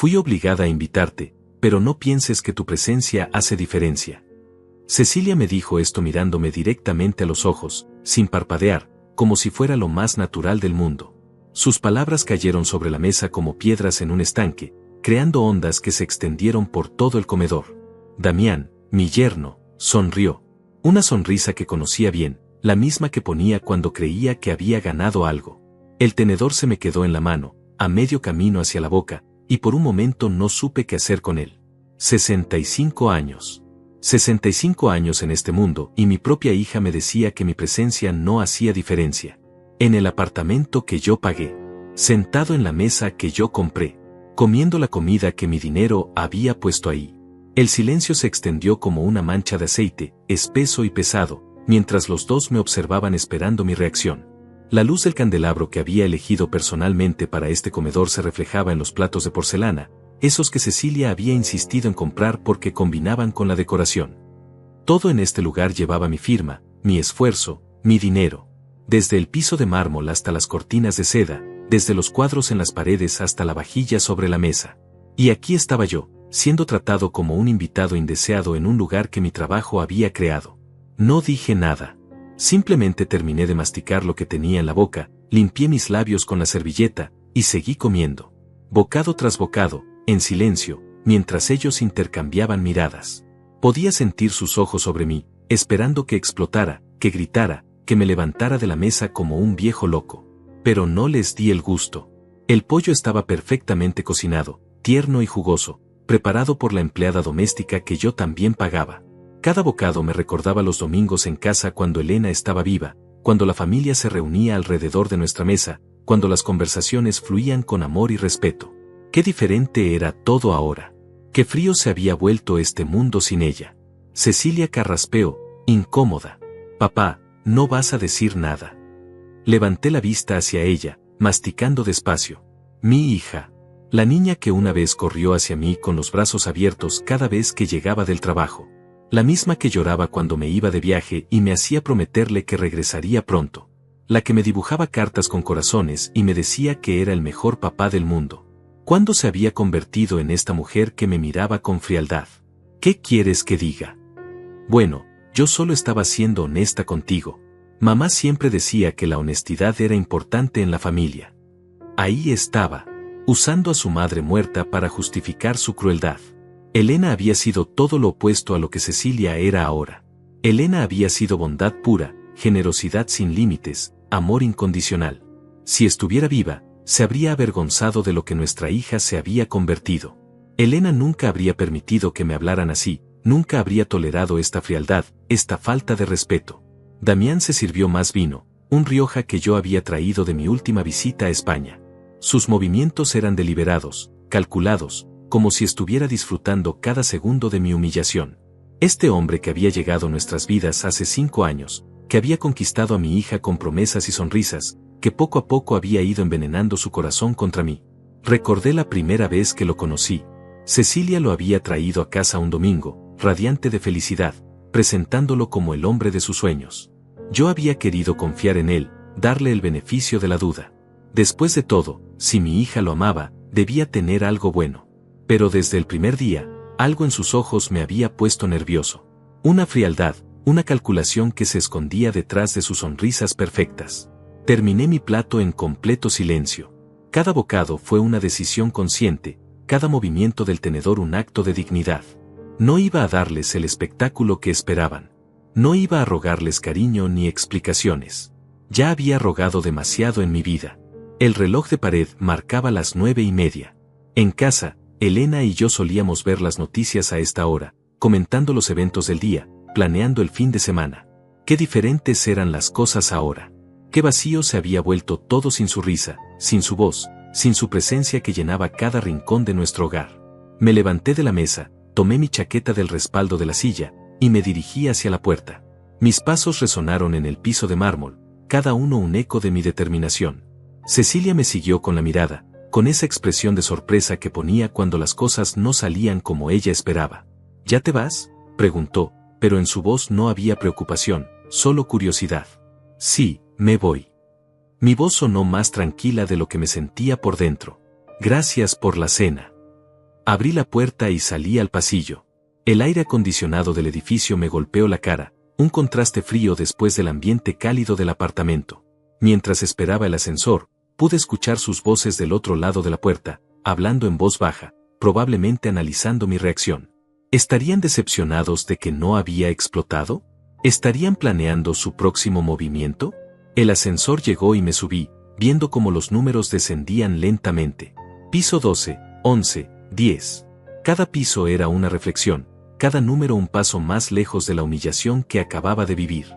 Fui obligada a invitarte, pero no pienses que tu presencia hace diferencia. Cecilia me dijo esto mirándome directamente a los ojos, sin parpadear, como si fuera lo más natural del mundo. Sus palabras cayeron sobre la mesa como piedras en un estanque, creando ondas que se extendieron por todo el comedor. Damián, mi yerno, sonrió. Una sonrisa que conocía bien, la misma que ponía cuando creía que había ganado algo. El tenedor se me quedó en la mano, a medio camino hacia la boca, y por un momento no supe qué hacer con él. 65 años. 65 años en este mundo, y mi propia hija me decía que mi presencia no hacía diferencia. En el apartamento que yo pagué, sentado en la mesa que yo compré, comiendo la comida que mi dinero había puesto ahí. El silencio se extendió como una mancha de aceite, espeso y pesado, mientras los dos me observaban esperando mi reacción. La luz del candelabro que había elegido personalmente para este comedor se reflejaba en los platos de porcelana, esos que Cecilia había insistido en comprar porque combinaban con la decoración. Todo en este lugar llevaba mi firma, mi esfuerzo, mi dinero. Desde el piso de mármol hasta las cortinas de seda, desde los cuadros en las paredes hasta la vajilla sobre la mesa. Y aquí estaba yo, siendo tratado como un invitado indeseado en un lugar que mi trabajo había creado. No dije nada. Simplemente terminé de masticar lo que tenía en la boca, limpié mis labios con la servilleta, y seguí comiendo. Bocado tras bocado, en silencio, mientras ellos intercambiaban miradas. Podía sentir sus ojos sobre mí, esperando que explotara, que gritara, que me levantara de la mesa como un viejo loco. Pero no les di el gusto. El pollo estaba perfectamente cocinado, tierno y jugoso, preparado por la empleada doméstica que yo también pagaba. Cada bocado me recordaba los domingos en casa cuando Elena estaba viva, cuando la familia se reunía alrededor de nuestra mesa, cuando las conversaciones fluían con amor y respeto. Qué diferente era todo ahora. Qué frío se había vuelto este mundo sin ella. Cecilia carraspeó, incómoda. Papá, no vas a decir nada. Levanté la vista hacia ella, masticando despacio. Mi hija. La niña que una vez corrió hacia mí con los brazos abiertos cada vez que llegaba del trabajo. La misma que lloraba cuando me iba de viaje y me hacía prometerle que regresaría pronto. La que me dibujaba cartas con corazones y me decía que era el mejor papá del mundo. ¿Cuándo se había convertido en esta mujer que me miraba con frialdad? ¿Qué quieres que diga? Bueno, yo solo estaba siendo honesta contigo. Mamá siempre decía que la honestidad era importante en la familia. Ahí estaba, usando a su madre muerta para justificar su crueldad. Elena había sido todo lo opuesto a lo que Cecilia era ahora. Elena había sido bondad pura, generosidad sin límites, amor incondicional. Si estuviera viva, se habría avergonzado de lo que nuestra hija se había convertido. Elena nunca habría permitido que me hablaran así, nunca habría tolerado esta frialdad, esta falta de respeto. Damián se sirvió más vino, un Rioja que yo había traído de mi última visita a España. Sus movimientos eran deliberados, calculados, como si estuviera disfrutando cada segundo de mi humillación. Este hombre que había llegado a nuestras vidas hace 5 años, que había conquistado a mi hija con promesas y sonrisas, que poco a poco había ido envenenando su corazón contra mí. Recordé la primera vez que lo conocí. Cecilia lo había traído a casa un domingo, radiante de felicidad, presentándolo como el hombre de sus sueños. Yo había querido confiar en él, darle el beneficio de la duda. Después de todo, si mi hija lo amaba, debía tener algo bueno. Pero desde el primer día, algo en sus ojos me había puesto nervioso. Una frialdad, una calculación que se escondía detrás de sus sonrisas perfectas. Terminé mi plato en completo silencio. Cada bocado fue una decisión consciente, cada movimiento del tenedor un acto de dignidad. No iba a darles el espectáculo que esperaban. No iba a rogarles cariño ni explicaciones. Ya había rogado demasiado en mi vida. El reloj de pared marcaba las 9:30. En casa, Elena y yo solíamos ver las noticias a esta hora, comentando los eventos del día, planeando el fin de semana. Qué diferentes eran las cosas ahora. Qué vacío se había vuelto todo sin su risa, sin su voz, sin su presencia que llenaba cada rincón de nuestro hogar. Me levanté de la mesa, tomé mi chaqueta del respaldo de la silla, y me dirigí hacia la puerta. Mis pasos resonaron en el piso de mármol, cada uno un eco de mi determinación. Cecilia me siguió con la mirada, con esa expresión de sorpresa que ponía cuando las cosas no salían como ella esperaba. ¿Ya te vas?, preguntó, pero en su voz no había preocupación, solo curiosidad. Sí, me voy. Mi voz sonó más tranquila de lo que me sentía por dentro. Gracias por la cena. Abrí la puerta y salí al pasillo. El aire acondicionado del edificio me golpeó la cara, un contraste frío después del ambiente cálido del apartamento. Mientras esperaba el ascensor, pude escuchar sus voces del otro lado de la puerta, hablando en voz baja, probablemente analizando mi reacción. ¿Estarían decepcionados de que no había explotado? ¿Estarían planeando su próximo movimiento? El ascensor llegó y me subí, viendo cómo los números descendían lentamente. Piso 12, 11, 10. Cada piso era una reflexión, cada número un paso más lejos de la humillación que acababa de vivir.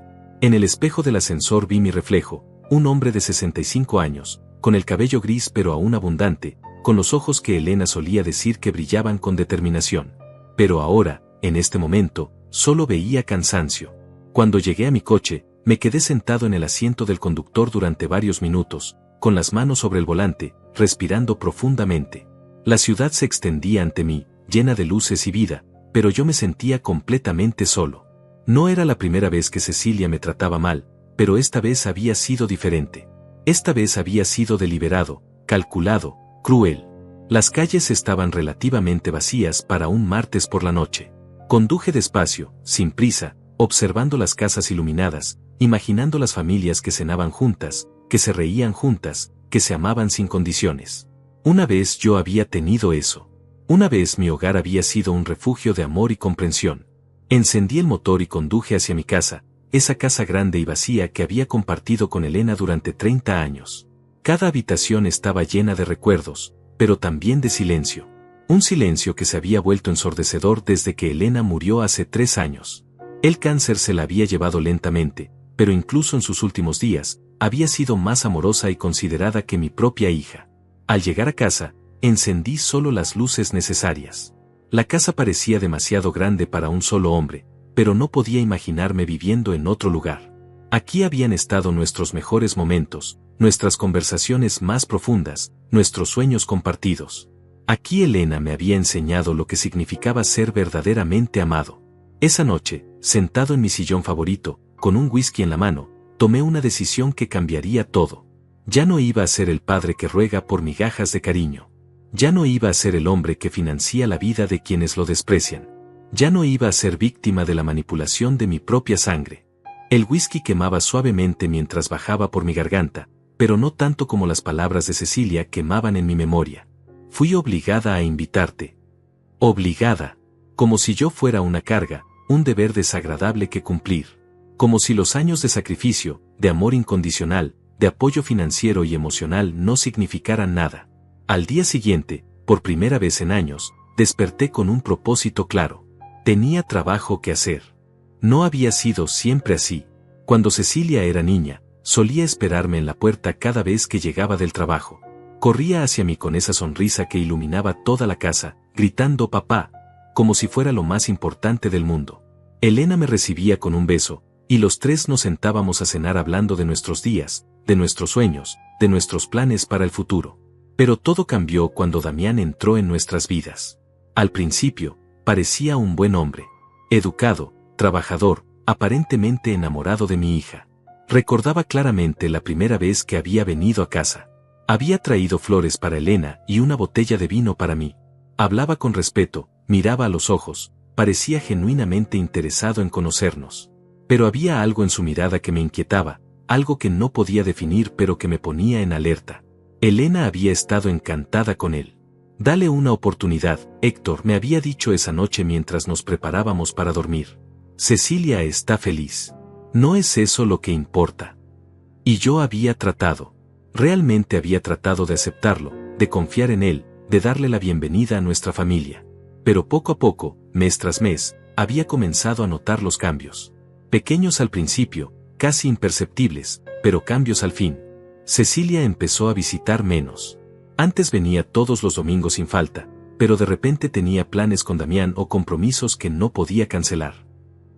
En el espejo del ascensor vi mi reflejo, un hombre de 65 años, con el cabello gris pero aún abundante, con los ojos que Elena solía decir que brillaban con determinación. Pero ahora, en este momento, solo veía cansancio. Cuando llegué a mi coche, me quedé sentado en el asiento del conductor durante varios minutos, con las manos sobre el volante, respirando profundamente. La ciudad se extendía ante mí, llena de luces y vida, pero yo me sentía completamente solo. No era la primera vez que Cecilia me trataba mal, pero esta vez había sido diferente. Esta vez había sido deliberado, calculado, cruel. Las calles estaban relativamente vacías para un martes por la noche. Conduje despacio, sin prisa, observando las casas iluminadas, imaginando las familias que cenaban juntas, que se reían juntas, que se amaban sin condiciones. Una vez yo había tenido eso. Una vez mi hogar había sido un refugio de amor y comprensión. Encendí el motor y conduje hacia mi casa, esa casa grande y vacía que había compartido con Elena durante 30 años. Cada habitación estaba llena de recuerdos, pero también de silencio. Un silencio que se había vuelto ensordecedor desde que Elena murió hace 3 años. El cáncer se la había llevado lentamente, pero incluso en sus últimos días, había sido más amorosa y considerada que mi propia hija. Al llegar a casa, encendí solo las luces necesarias. La casa parecía demasiado grande para un solo hombre, pero no podía imaginarme viviendo en otro lugar. Aquí habían estado nuestros mejores momentos, nuestras conversaciones más profundas, nuestros sueños compartidos. Aquí Elena me había enseñado lo que significaba ser verdaderamente amado. Esa noche, sentado en mi sillón favorito, con un whisky en la mano, tomé una decisión que cambiaría todo. Ya no iba a ser el padre que ruega por migajas de cariño. Ya no iba a ser el hombre que financia la vida de quienes lo desprecian. Ya no iba a ser víctima de la manipulación de mi propia sangre. El whisky quemaba suavemente mientras bajaba por mi garganta, pero no tanto como las palabras de Cecilia quemaban en mi memoria. Fui obligada a invitarte. Obligada. Como si yo fuera una carga, un deber desagradable que cumplir. Como si los años de sacrificio, de amor incondicional, de apoyo financiero y emocional no significaran nada. Al día siguiente, por primera vez en años, desperté con un propósito claro. Tenía trabajo que hacer. No había sido siempre así. Cuando Cecilia era niña, solía esperarme en la puerta cada vez que llegaba del trabajo. Corría hacia mí con esa sonrisa que iluminaba toda la casa, gritando papá, como si fuera lo más importante del mundo. Elena me recibía con un beso, y los tres nos sentábamos a cenar hablando de nuestros días, de nuestros sueños, de nuestros planes para el futuro. Pero todo cambió cuando Damián entró en nuestras vidas. Al principio, parecía un buen hombre, educado, trabajador, aparentemente enamorado de mi hija. Recordaba claramente la primera vez que había venido a casa. Había traído flores para Elena y una botella de vino para mí. Hablaba con respeto, miraba a los ojos, parecía genuinamente interesado en conocernos. Pero había algo en su mirada que me inquietaba, algo que no podía definir pero que me ponía en alerta. Elena había estado encantada con él. Dale una oportunidad, Héctor, me había dicho esa noche mientras nos preparábamos para dormir. Cecilia está feliz. No es eso lo que importa. Y yo realmente había tratado de aceptarlo, de confiar en él, de darle la bienvenida a nuestra familia. Pero poco a poco, mes tras mes, había comenzado a notar los cambios. Pequeños al principio, casi imperceptibles, pero cambios al fin. Cecilia empezó a visitar menos. Antes venía todos los domingos sin falta, pero de repente tenía planes con Damián o compromisos que no podía cancelar.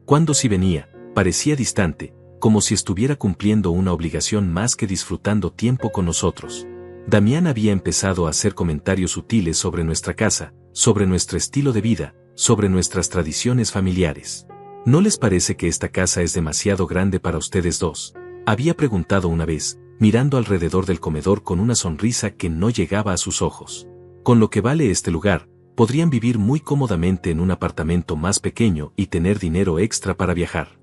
Cuando sí venía, parecía distante, como si estuviera cumpliendo una obligación más que disfrutando tiempo con nosotros. Damián había empezado a hacer comentarios sutiles sobre nuestra casa, sobre nuestro estilo de vida, sobre nuestras tradiciones familiares. ¿No les parece que esta casa es demasiado grande para ustedes dos?, había preguntado una vez, mirando alrededor del comedor con una sonrisa que no llegaba a sus ojos. Con lo que vale este lugar, podrían vivir muy cómodamente en un apartamento más pequeño y tener dinero extra para viajar.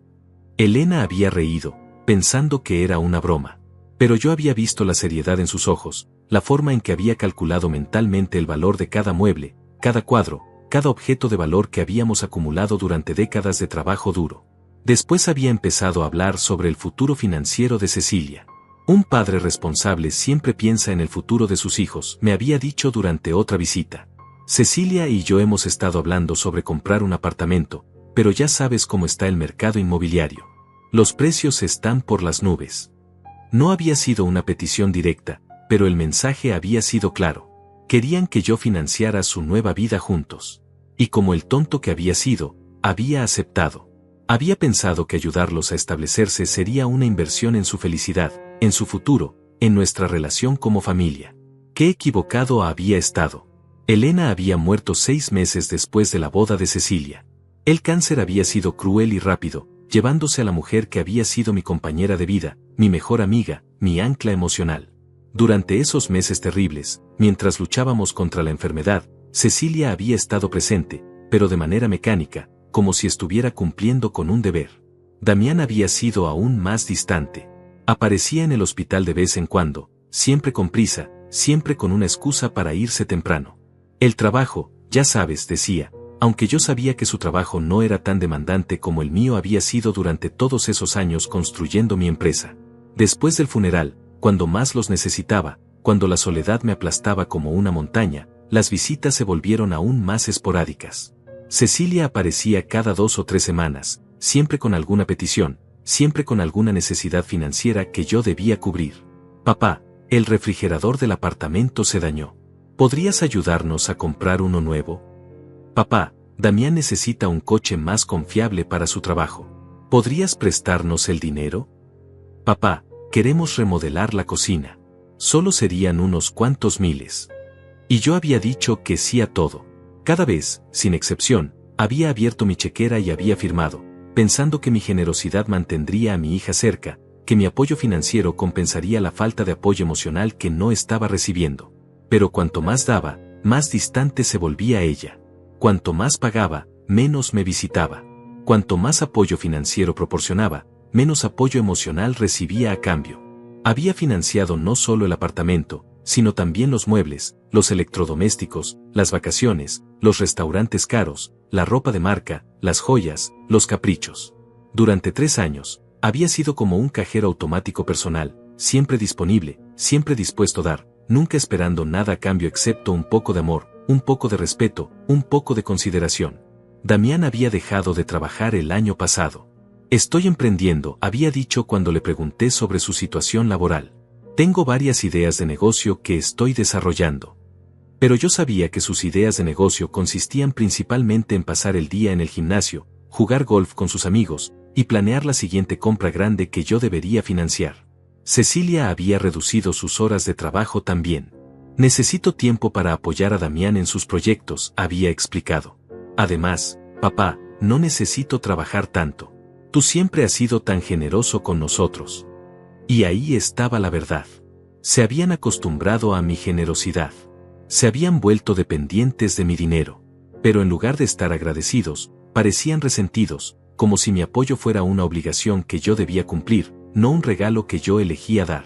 Elena había reído, pensando que era una broma. Pero yo había visto la seriedad en sus ojos, la forma en que había calculado mentalmente el valor de cada mueble, cada cuadro, cada objeto de valor que habíamos acumulado durante décadas de trabajo duro. Después había empezado a hablar sobre el futuro financiero de Cecilia. Un padre responsable siempre piensa en el futuro de sus hijos, me había dicho durante otra visita. Cecilia y yo hemos estado hablando sobre comprar un apartamento, pero ya sabes cómo está el mercado inmobiliario. Los precios están por las nubes. No había sido una petición directa, pero el mensaje había sido claro. Querían que yo financiara su nueva vida juntos. Y como el tonto que había sido, había aceptado. Había pensado que ayudarlos a establecerse sería una inversión en su felicidad, en su futuro, en nuestra relación como familia. Qué equivocado había estado. Elena había muerto 6 meses después de la boda de Cecilia. El cáncer había sido cruel y rápido, llevándose a la mujer que había sido mi compañera de vida, mi mejor amiga, mi ancla emocional. Durante esos meses terribles, mientras luchábamos contra la enfermedad, Cecilia había estado presente, pero de manera mecánica, como si estuviera cumpliendo con un deber. Damián había sido aún más distante. Aparecía en el hospital de vez en cuando, siempre con prisa, siempre con una excusa para irse temprano. El trabajo, ya sabes, decía, aunque yo sabía que su trabajo no era tan demandante como el mío había sido durante todos esos años construyendo mi empresa. Después del funeral, cuando más los necesitaba, cuando la soledad me aplastaba como una montaña, las visitas se volvieron aún más esporádicas. Cecilia aparecía cada 2 o 3 semanas, siempre con alguna petición, siempre con alguna necesidad financiera que yo debía cubrir. Papá, el refrigerador del apartamento se dañó. ¿Podrías ayudarnos a comprar uno nuevo? Papá, Damián necesita un coche más confiable para su trabajo. ¿Podrías prestarnos el dinero? Papá, queremos remodelar la cocina. Solo serían unos cuantos miles. Y yo había dicho que sí a todo. Cada vez, sin excepción, había abierto mi chequera y había firmado, pensando que mi generosidad mantendría a mi hija cerca, que mi apoyo financiero compensaría la falta de apoyo emocional que no estaba recibiendo. Pero cuanto más daba, más distante se volvía ella. Cuanto más pagaba, menos me visitaba. Cuanto más apoyo financiero proporcionaba, menos apoyo emocional recibía a cambio. Había financiado no solo el apartamento, sino también los muebles, los electrodomésticos, las vacaciones, los restaurantes caros, la ropa de marca, las joyas, los caprichos. Durante 3 años, había sido como un cajero automático personal, siempre disponible, siempre dispuesto a dar, nunca esperando nada a cambio excepto un poco de amor, un poco de respeto, un poco de consideración. Damián había dejado de trabajar el año pasado. Estoy emprendiendo, había dicho cuando le pregunté sobre su situación laboral. Tengo varias ideas de negocio que estoy desarrollando. Pero yo sabía que sus ideas de negocio consistían principalmente en pasar el día en el gimnasio, jugar golf con sus amigos, y planear la siguiente compra grande que yo debería financiar. Cecilia había reducido sus horas de trabajo también. Necesito tiempo para apoyar a Damián en sus proyectos, había explicado. Además, papá, no necesito trabajar tanto. Tú siempre has sido tan generoso con nosotros. Y ahí estaba la verdad. Se habían acostumbrado a mi generosidad. Se habían vuelto dependientes de mi dinero. Pero en lugar de estar agradecidos, parecían resentidos, como si mi apoyo fuera una obligación que yo debía cumplir, no un regalo que yo elegía dar.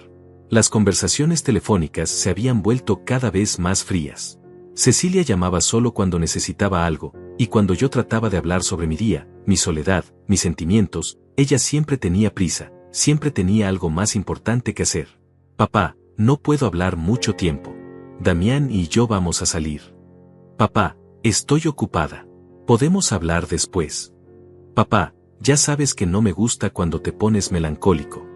Las conversaciones telefónicas se habían vuelto cada vez más frías. Cecilia llamaba solo cuando necesitaba algo, y cuando yo trataba de hablar sobre mi día, mi soledad, mis sentimientos, ella siempre tenía prisa, siempre tenía algo más importante que hacer. Papá, no puedo hablar mucho tiempo. Damián y yo vamos a salir. Papá, estoy ocupada. Podemos hablar después. Papá, ya sabes que no me gusta cuando te pones melancólico.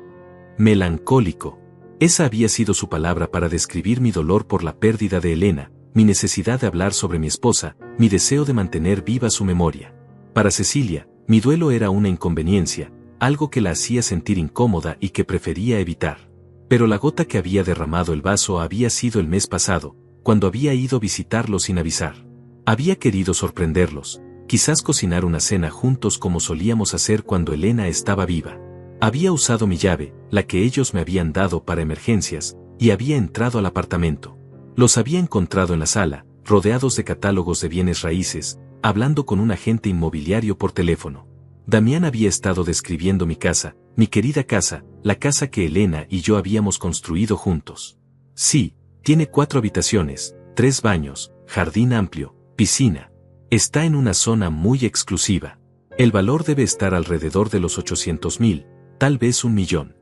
Melancólico. Esa había sido su palabra para describir mi dolor por la pérdida de Elena, mi necesidad de hablar sobre mi esposa, mi deseo de mantener viva su memoria. Para Cecilia, mi duelo era una inconveniencia, algo que la hacía sentir incómoda y que prefería evitar. Pero la gota que había derramado el vaso había sido el mes pasado, cuando había ido a visitarlos sin avisar. Había querido sorprenderlos, quizás cocinar una cena juntos como solíamos hacer cuando Elena estaba viva. Había usado mi llave, la que ellos me habían dado para emergencias, y había entrado al apartamento. Los había encontrado en la sala, rodeados de catálogos de bienes raíces, hablando con un agente inmobiliario por teléfono. Damián había estado describiendo mi casa, mi querida casa, la casa que Elena y yo habíamos construido juntos. Sí, tiene 4 habitaciones, 3 baños, jardín amplio, piscina. Está en una zona muy exclusiva. El valor debe estar alrededor de los 800,000, tal vez 1,000,000.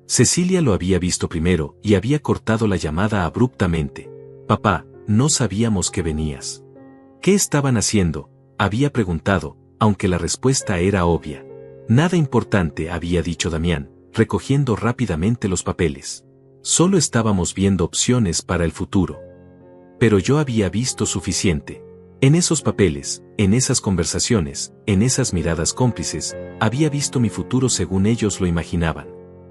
Cecilia lo había visto primero y había cortado la llamada abruptamente. Papá, no sabíamos que venías. ¿Qué estaban haciendo?, había preguntado, aunque la respuesta era obvia. Nada importante, había dicho Damián, recogiendo rápidamente los papeles. Solo estábamos viendo opciones para el futuro. Pero yo había visto suficiente. En esos papeles, en esas conversaciones, en esas miradas cómplices, había visto mi futuro según ellos lo imaginaban.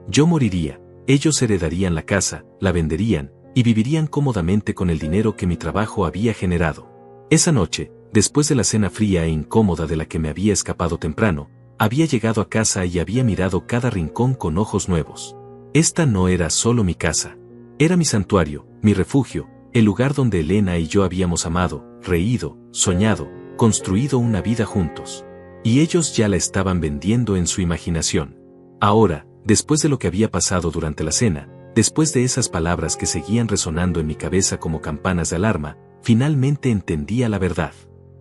Yo moriría, ellos heredarían la casa, la venderían, y vivirían cómodamente con el dinero que mi trabajo había generado. Esa noche, después de la cena fría e incómoda de la que me había escapado temprano, había llegado a casa y había mirado cada rincón con ojos nuevos. Esta no era solo mi casa. Era mi santuario, mi refugio, el lugar donde Elena y yo habíamos amado, reído, soñado, construido una vida juntos. Y ellos ya la estaban vendiendo en su imaginación. Ahora, después de lo que había pasado durante la cena, después de esas palabras que seguían resonando en mi cabeza como campanas de alarma, finalmente entendía la verdad.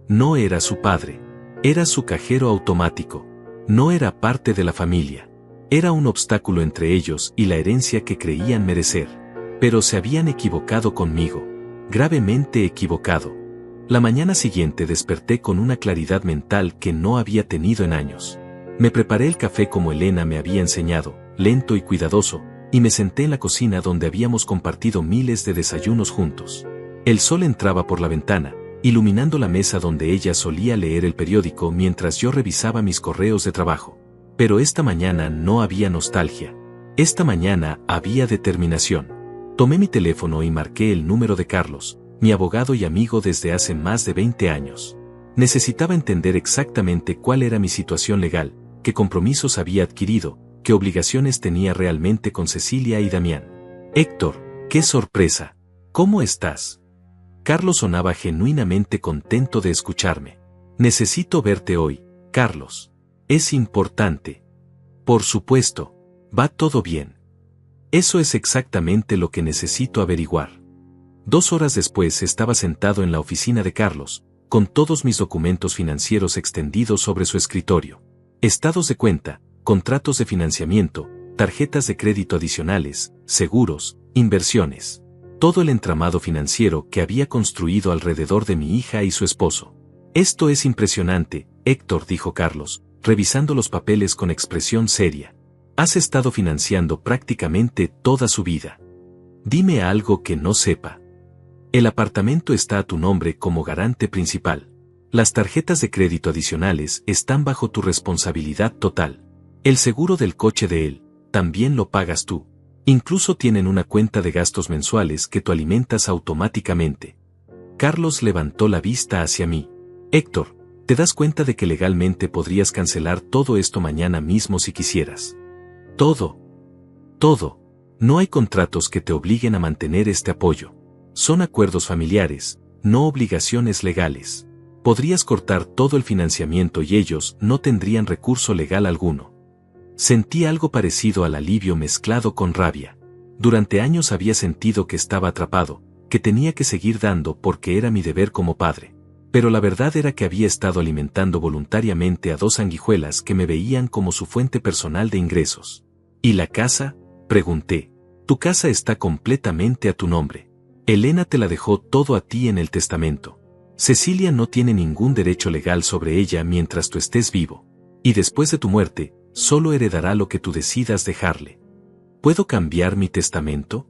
No era su padre. Era su cajero automático. No era parte de la familia. Era un obstáculo entre ellos y la herencia que creían merecer. Pero se habían equivocado conmigo. Gravemente equivocado. La mañana siguiente desperté con una claridad mental que no había tenido en años. Me preparé el café como Elena me había enseñado, lento y cuidadoso, y me senté en la cocina donde habíamos compartido miles de desayunos juntos. El sol entraba por la ventana, iluminando la mesa donde ella solía leer el periódico mientras yo revisaba mis correos de trabajo. Pero esta mañana no había nostalgia. Esta mañana había determinación. Tomé mi teléfono y marqué el número de Carlos, mi abogado y amigo desde hace más de 20 años. Necesitaba entender exactamente cuál era mi situación legal, qué compromisos había adquirido, qué obligaciones tenía realmente con Cecilia y Damián. Héctor, qué sorpresa. ¿Cómo estás? Carlos sonaba genuinamente contento de escucharme. Necesito verte hoy, Carlos. Es importante. Por supuesto. Va todo bien. Eso es exactamente lo que necesito averiguar. 2 horas después estaba sentado en la oficina de Carlos, con todos mis documentos financieros extendidos sobre su escritorio. Estados de cuenta, contratos de financiamiento, tarjetas de crédito adicionales, seguros, inversiones. Todo el entramado financiero que había construido alrededor de mi hija y su esposo. Esto es impresionante, Héctor, dijo Carlos, revisando los papeles con expresión seria. Has estado financiando prácticamente toda su vida. Dime algo que no sepa. El apartamento está a tu nombre como garante principal. Las tarjetas de crédito adicionales están bajo tu responsabilidad total. El seguro del coche de él, también lo pagas tú. Incluso tienen una cuenta de gastos mensuales que tú alimentas automáticamente. Carlos levantó la vista hacia mí. Héctor, ¿te das cuenta de que legalmente podrías cancelar todo esto mañana mismo si quisieras? Todo. Todo. No hay contratos que te obliguen a mantener este apoyo. Son acuerdos familiares, no obligaciones legales. Podrías cortar todo el financiamiento y ellos no tendrían recurso legal alguno. Sentí algo parecido al alivio mezclado con rabia. Durante años había sentido que estaba atrapado, que tenía que seguir dando porque era mi deber como padre. Pero la verdad era que había estado alimentando voluntariamente a 2 sanguijuelas que me veían como su fuente personal de ingresos. ¿Y la casa?, pregunté. Tu casa está completamente a tu nombre. Elena te la dejó todo a ti en el testamento. Cecilia no tiene ningún derecho legal sobre ella mientras tú estés vivo. Y después de tu muerte, solo heredará lo que tú decidas dejarle. ¿Puedo cambiar mi testamento?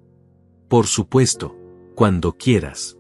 Por supuesto, cuando quieras.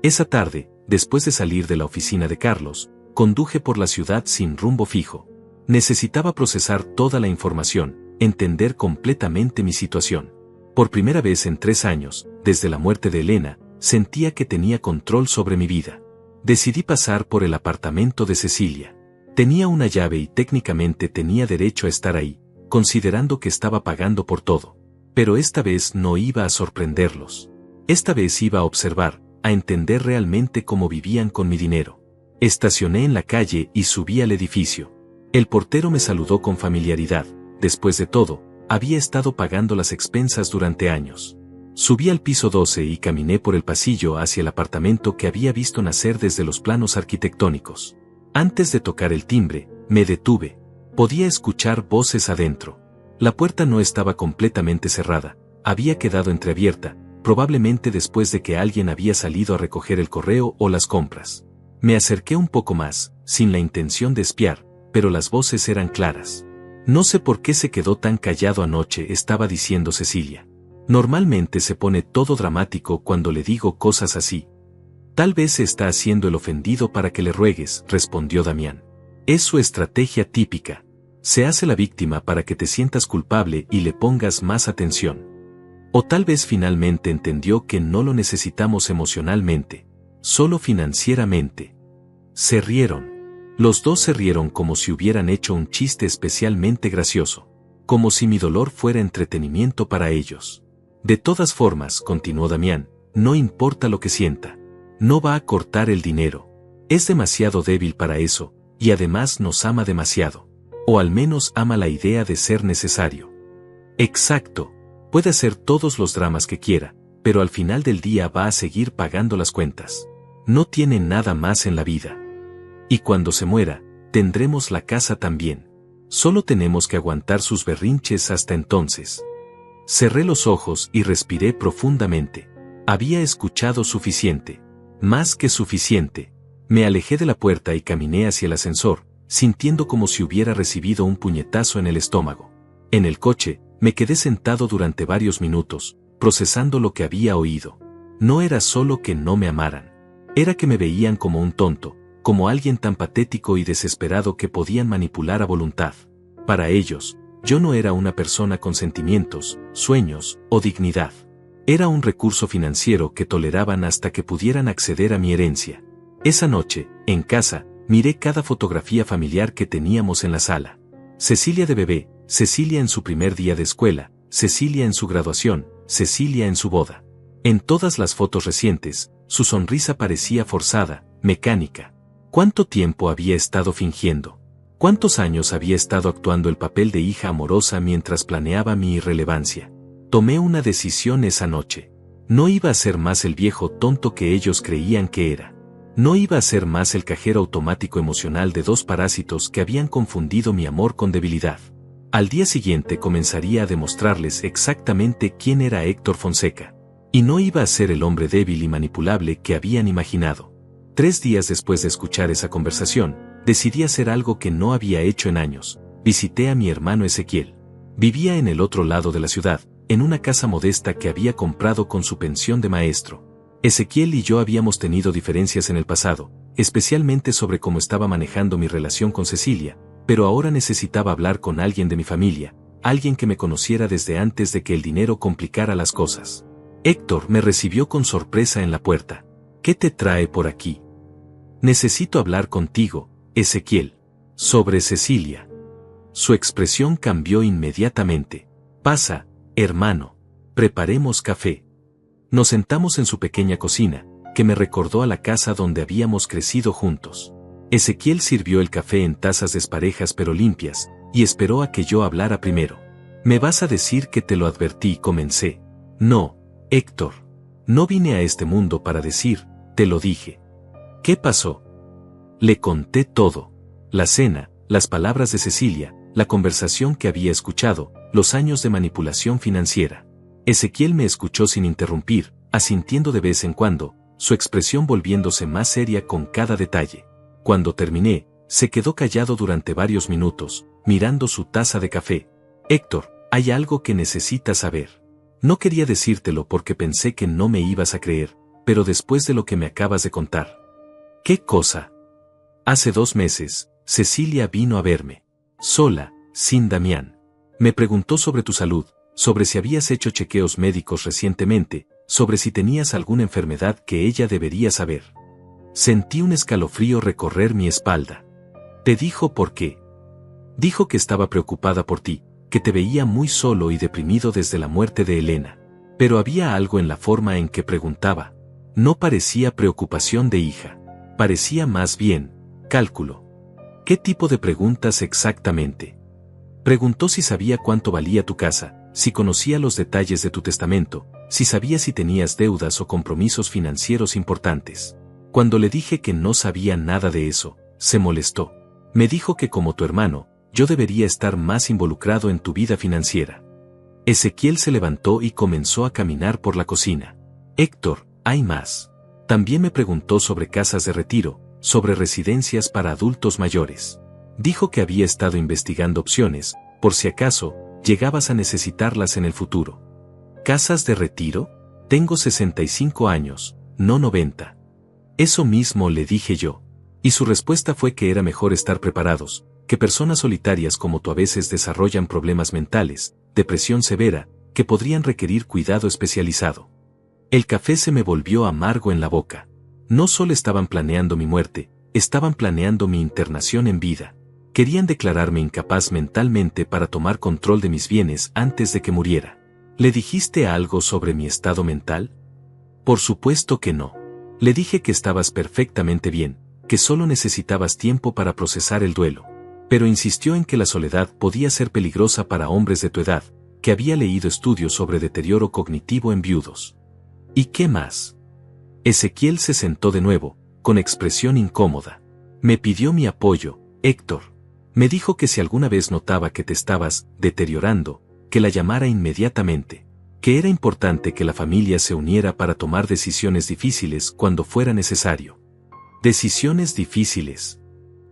Esa tarde, después de salir de la oficina de Carlos, conduje por la ciudad sin rumbo fijo. Necesitaba procesar toda la información, entender completamente mi situación. Por primera vez en 3 años, desde la muerte de Elena, sentía que tenía control sobre mi vida. Decidí pasar por el apartamento de Cecilia. Tenía una llave y técnicamente tenía derecho a estar ahí, considerando que estaba pagando por todo. Pero esta vez no iba a sorprenderlos. Esta vez iba a observar, a entender realmente cómo vivían con mi dinero. Estacioné en la calle y subí al edificio. El portero me saludó con familiaridad. Después de todo, había estado pagando las expensas durante años. Subí al piso 12 y caminé por el pasillo hacia el apartamento que había visto nacer desde los planos arquitectónicos. Antes de tocar el timbre, me detuve. Podía escuchar voces adentro. La puerta no estaba completamente cerrada, había quedado entreabierta, probablemente después de que alguien había salido a recoger el correo o las compras. Me acerqué un poco más, sin la intención de espiar, pero las voces eran claras. No sé por qué se quedó tan callado anoche, estaba diciendo Cecilia. Normalmente se pone todo dramático cuando le digo cosas así. Tal vez se está haciendo el ofendido para que le ruegues, respondió Damián. Es su estrategia típica. Se hace la víctima para que te sientas culpable y le pongas más atención. O tal vez finalmente entendió que no lo necesitamos emocionalmente, solo financieramente. Se rieron. Los dos se rieron como si hubieran hecho un chiste especialmente gracioso, como si mi dolor fuera entretenimiento para ellos. De todas formas, continuó Damián, no importa lo que sienta. No va a cortar el dinero. Es demasiado débil para eso, y además nos ama demasiado. O al menos ama la idea de ser necesario. Exacto. Puede hacer todos los dramas que quiera, pero al final del día va a seguir pagando las cuentas. No tiene nada más en la vida. Y cuando se muera, tendremos la casa también. Solo tenemos que aguantar sus berrinches hasta entonces. Cerré los ojos y respiré profundamente. Había escuchado suficiente. Más que suficiente. Me alejé de la puerta y caminé hacia el ascensor, sintiendo como si hubiera recibido un puñetazo en el estómago. En el coche, me quedé sentado durante varios minutos, procesando lo que había oído. No era solo que no me amaran. Era que me veían como un tonto, como alguien tan patético y desesperado que podían manipular a voluntad. Para ellos, yo no era una persona con sentimientos, sueños o dignidad. Era un recurso financiero que toleraban hasta que pudieran acceder a mi herencia. Esa noche, en casa, miré cada fotografía familiar que teníamos en la sala. Cecilia de bebé, Cecilia en su primer día de escuela, Cecilia en su graduación, Cecilia en su boda. En todas las fotos recientes, su sonrisa parecía forzada, mecánica. ¿Cuánto tiempo había estado fingiendo? ¿Cuántos años había estado actuando el papel de hija amorosa mientras planeaba mi irrelevancia? Tomé una decisión esa noche. No iba a ser más el viejo tonto que ellos creían que era. No iba a ser más el cajero automático emocional de dos parásitos que habían confundido mi amor con debilidad. Al día siguiente comenzaría a demostrarles exactamente quién era Héctor Fonseca. Y no iba a ser el hombre débil y manipulable que habían imaginado. 3 días después de escuchar esa conversación, decidí hacer algo que no había hecho en años. Visité a mi hermano Ezequiel. Vivía en el otro lado de la ciudad, en una casa modesta que había comprado con su pensión de maestro. Ezequiel y yo habíamos tenido diferencias en el pasado, especialmente sobre cómo estaba manejando mi relación con Cecilia, pero ahora necesitaba hablar con alguien de mi familia, alguien que me conociera desde antes de que el dinero complicara las cosas. Héctor me recibió con sorpresa en la puerta. ¿Qué te trae por aquí? Necesito hablar contigo, Ezequiel. Sobre Cecilia. Su expresión cambió inmediatamente. Pasa, hermano. Preparemos café. Nos sentamos en su pequeña cocina, que me recordó a la casa donde habíamos crecido juntos. Ezequiel sirvió el café en tazas desparejas pero limpias, y esperó a que yo hablara primero. Me vas a decir que te lo advertí, comencé. No, Héctor. No vine a este mundo para decir, te lo dije. ¿Qué pasó? Le conté todo. La cena, las palabras de Cecilia, la conversación que había escuchado, los años de manipulación financiera. Ezequiel me escuchó sin interrumpir, asintiendo de vez en cuando, su expresión volviéndose más seria con cada detalle. Cuando terminé, se quedó callado durante varios minutos, mirando su taza de café. Héctor, hay algo que necesitas saber. No quería decírtelo porque pensé que no me ibas a creer, pero después de lo que me acabas de contar. ¿Qué cosa? Hace 2 meses, Cecilia vino a verme. Sola, sin Damián. Me preguntó sobre tu salud, sobre si habías hecho chequeos médicos recientemente, sobre si tenías alguna enfermedad que ella debería saber. Sentí un escalofrío recorrer mi espalda. ¿Te dijo por qué? Dijo que estaba preocupada por ti, que te veía muy solo y deprimido desde la muerte de Elena. Pero había algo en la forma en que preguntaba. No parecía preocupación de hija. Parecía más bien cálculo. ¿Qué tipo de preguntas exactamente? Preguntó si sabía cuánto valía tu casa, si conocía los detalles de tu testamento, si sabía si tenías deudas o compromisos financieros importantes. Cuando le dije que no sabía nada de eso, se molestó. Me dijo que como tu hermano, yo debería estar más involucrado en tu vida financiera. Ezequiel se levantó y comenzó a caminar por la cocina. Héctor, hay más. También me preguntó sobre casas de retiro, sobre residencias para adultos mayores. Dijo que había estado investigando opciones, por si acaso, llegabas a necesitarlas en el futuro. ¿Casas de retiro? Tengo 65 años, no 90. Eso mismo le dije yo. Y su respuesta fue que era mejor estar preparados, que personas solitarias como tú a veces desarrollan problemas mentales, depresión severa, que podrían requerir cuidado especializado. El café se me volvió amargo en la boca. No solo estaban planeando mi muerte, estaban planeando mi internación en vida. Querían declararme incapaz mentalmente para tomar control de mis bienes antes de que muriera. ¿Le dijiste algo sobre mi estado mental? Por supuesto que no. Le dije que estabas perfectamente bien, que solo necesitabas tiempo para procesar el duelo. Pero insistió en que la soledad podía ser peligrosa para hombres de tu edad, que había leído estudios sobre deterioro cognitivo en viudos. ¿Y qué más? Ezequiel se sentó de nuevo, con expresión incómoda. Me pidió mi apoyo, Héctor. Me dijo que si alguna vez notaba que te estabas deteriorando, que la llamara inmediatamente, que era importante que la familia se uniera para tomar decisiones difíciles cuando fuera necesario. Decisiones difíciles.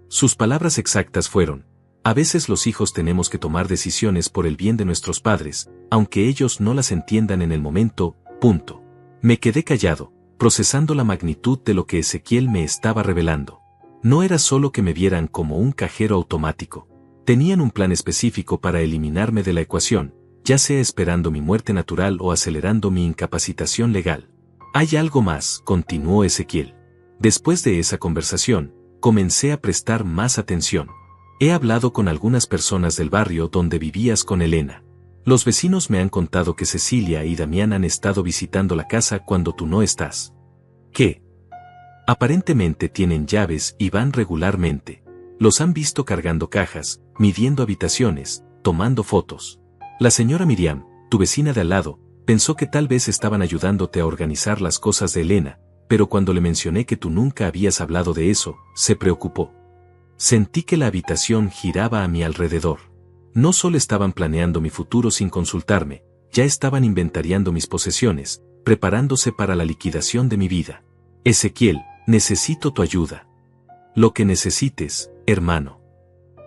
Sus palabras exactas fueron: a veces los hijos tenemos que tomar decisiones por el bien de nuestros padres, aunque ellos no las entiendan en el momento, punto. Me quedé callado, procesando la magnitud de lo que Ezequiel me estaba revelando. No era solo que me vieran como un cajero automático. Tenían un plan específico para eliminarme de la ecuación, ya sea esperando mi muerte natural o acelerando mi incapacitación legal. Hay algo más, continuó Ezequiel. Después de esa conversación, comencé a prestar más atención. He hablado con algunas personas del barrio donde vivías con Elena. Los vecinos me han contado que Cecilia y Damián han estado visitando la casa cuando tú no estás. ¿Qué? Aparentemente tienen llaves y van regularmente. Los han visto cargando cajas, midiendo habitaciones, tomando fotos. La señora Miriam, tu vecina de al lado, pensó que tal vez estaban ayudándote a organizar las cosas de Elena, pero cuando le mencioné que tú nunca habías hablado de eso, se preocupó. Sentí que la habitación giraba a mi alrededor. No solo estaban planeando mi futuro sin consultarme, ya estaban inventariando mis posesiones, preparándose para la liquidación de mi vida. Ezequiel, necesito tu ayuda. Lo que necesites, hermano.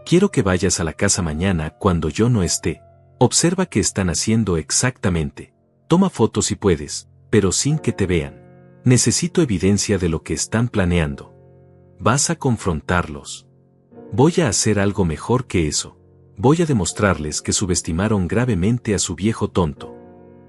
Quiero que vayas a la casa mañana cuando yo no esté. Observa qué están haciendo exactamente. Toma fotos si puedes, pero sin que te vean. Necesito evidencia de lo que están planeando. Vas a confrontarlos. Voy a hacer algo mejor que eso. Voy a demostrarles que subestimaron gravemente a su viejo tonto.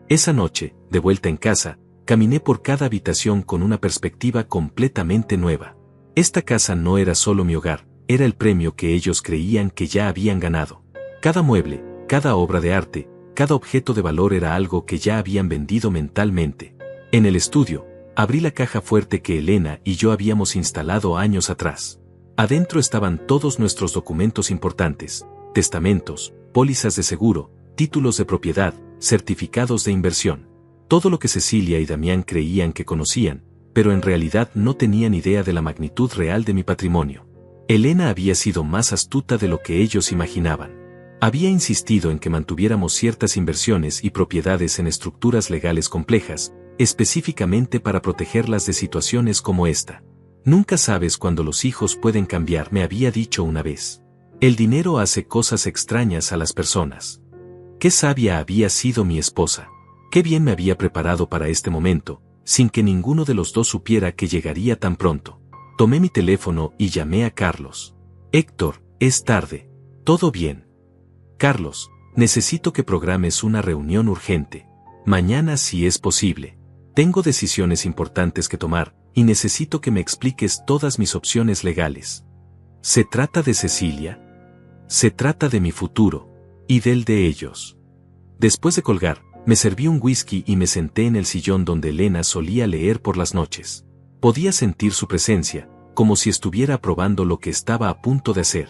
Esa noche, de vuelta en casa, caminé por cada habitación con una perspectiva completamente nueva. Esta casa no era solo mi hogar, era el premio que ellos creían que ya habían ganado. Cada mueble, cada obra de arte, cada objeto de valor era algo que ya habían vendido mentalmente. En el estudio, abrí la caja fuerte que Elena y yo habíamos instalado años atrás. Adentro estaban todos nuestros documentos importantes: testamentos, pólizas de seguro, títulos de propiedad, certificados de inversión. Todo lo que Cecilia y Damián creían que conocían, pero en realidad no tenían idea de la magnitud real de mi patrimonio. Elena había sido más astuta de lo que ellos imaginaban. Había insistido en que mantuviéramos ciertas inversiones y propiedades en estructuras legales complejas, específicamente para protegerlas de situaciones como esta. Nunca sabes cuándo los hijos pueden cambiar, me había dicho una vez. El dinero hace cosas extrañas a las personas. Qué sabia había sido mi esposa. Qué bien me había preparado para este momento, sin que ninguno de los dos supiera que llegaría tan pronto. Tomé mi teléfono y llamé a Carlos. Héctor, es tarde. ¿Todo bien? Carlos, necesito que programes una reunión urgente. Mañana si es posible. Tengo decisiones importantes que tomar, y necesito que me expliques todas mis opciones legales. ¿Se trata de Cecilia? Se trata de mi futuro, y del de ellos. Después de colgar, Me serví un whisky y me senté en el sillón donde Elena solía leer por las noches. Podía sentir su presencia, como si estuviera aprobando lo que estaba a punto de hacer.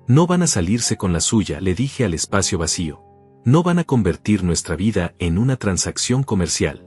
No van a salirse con la suya, le dije al espacio vacío. No van a convertir nuestra vida en una transacción comercial.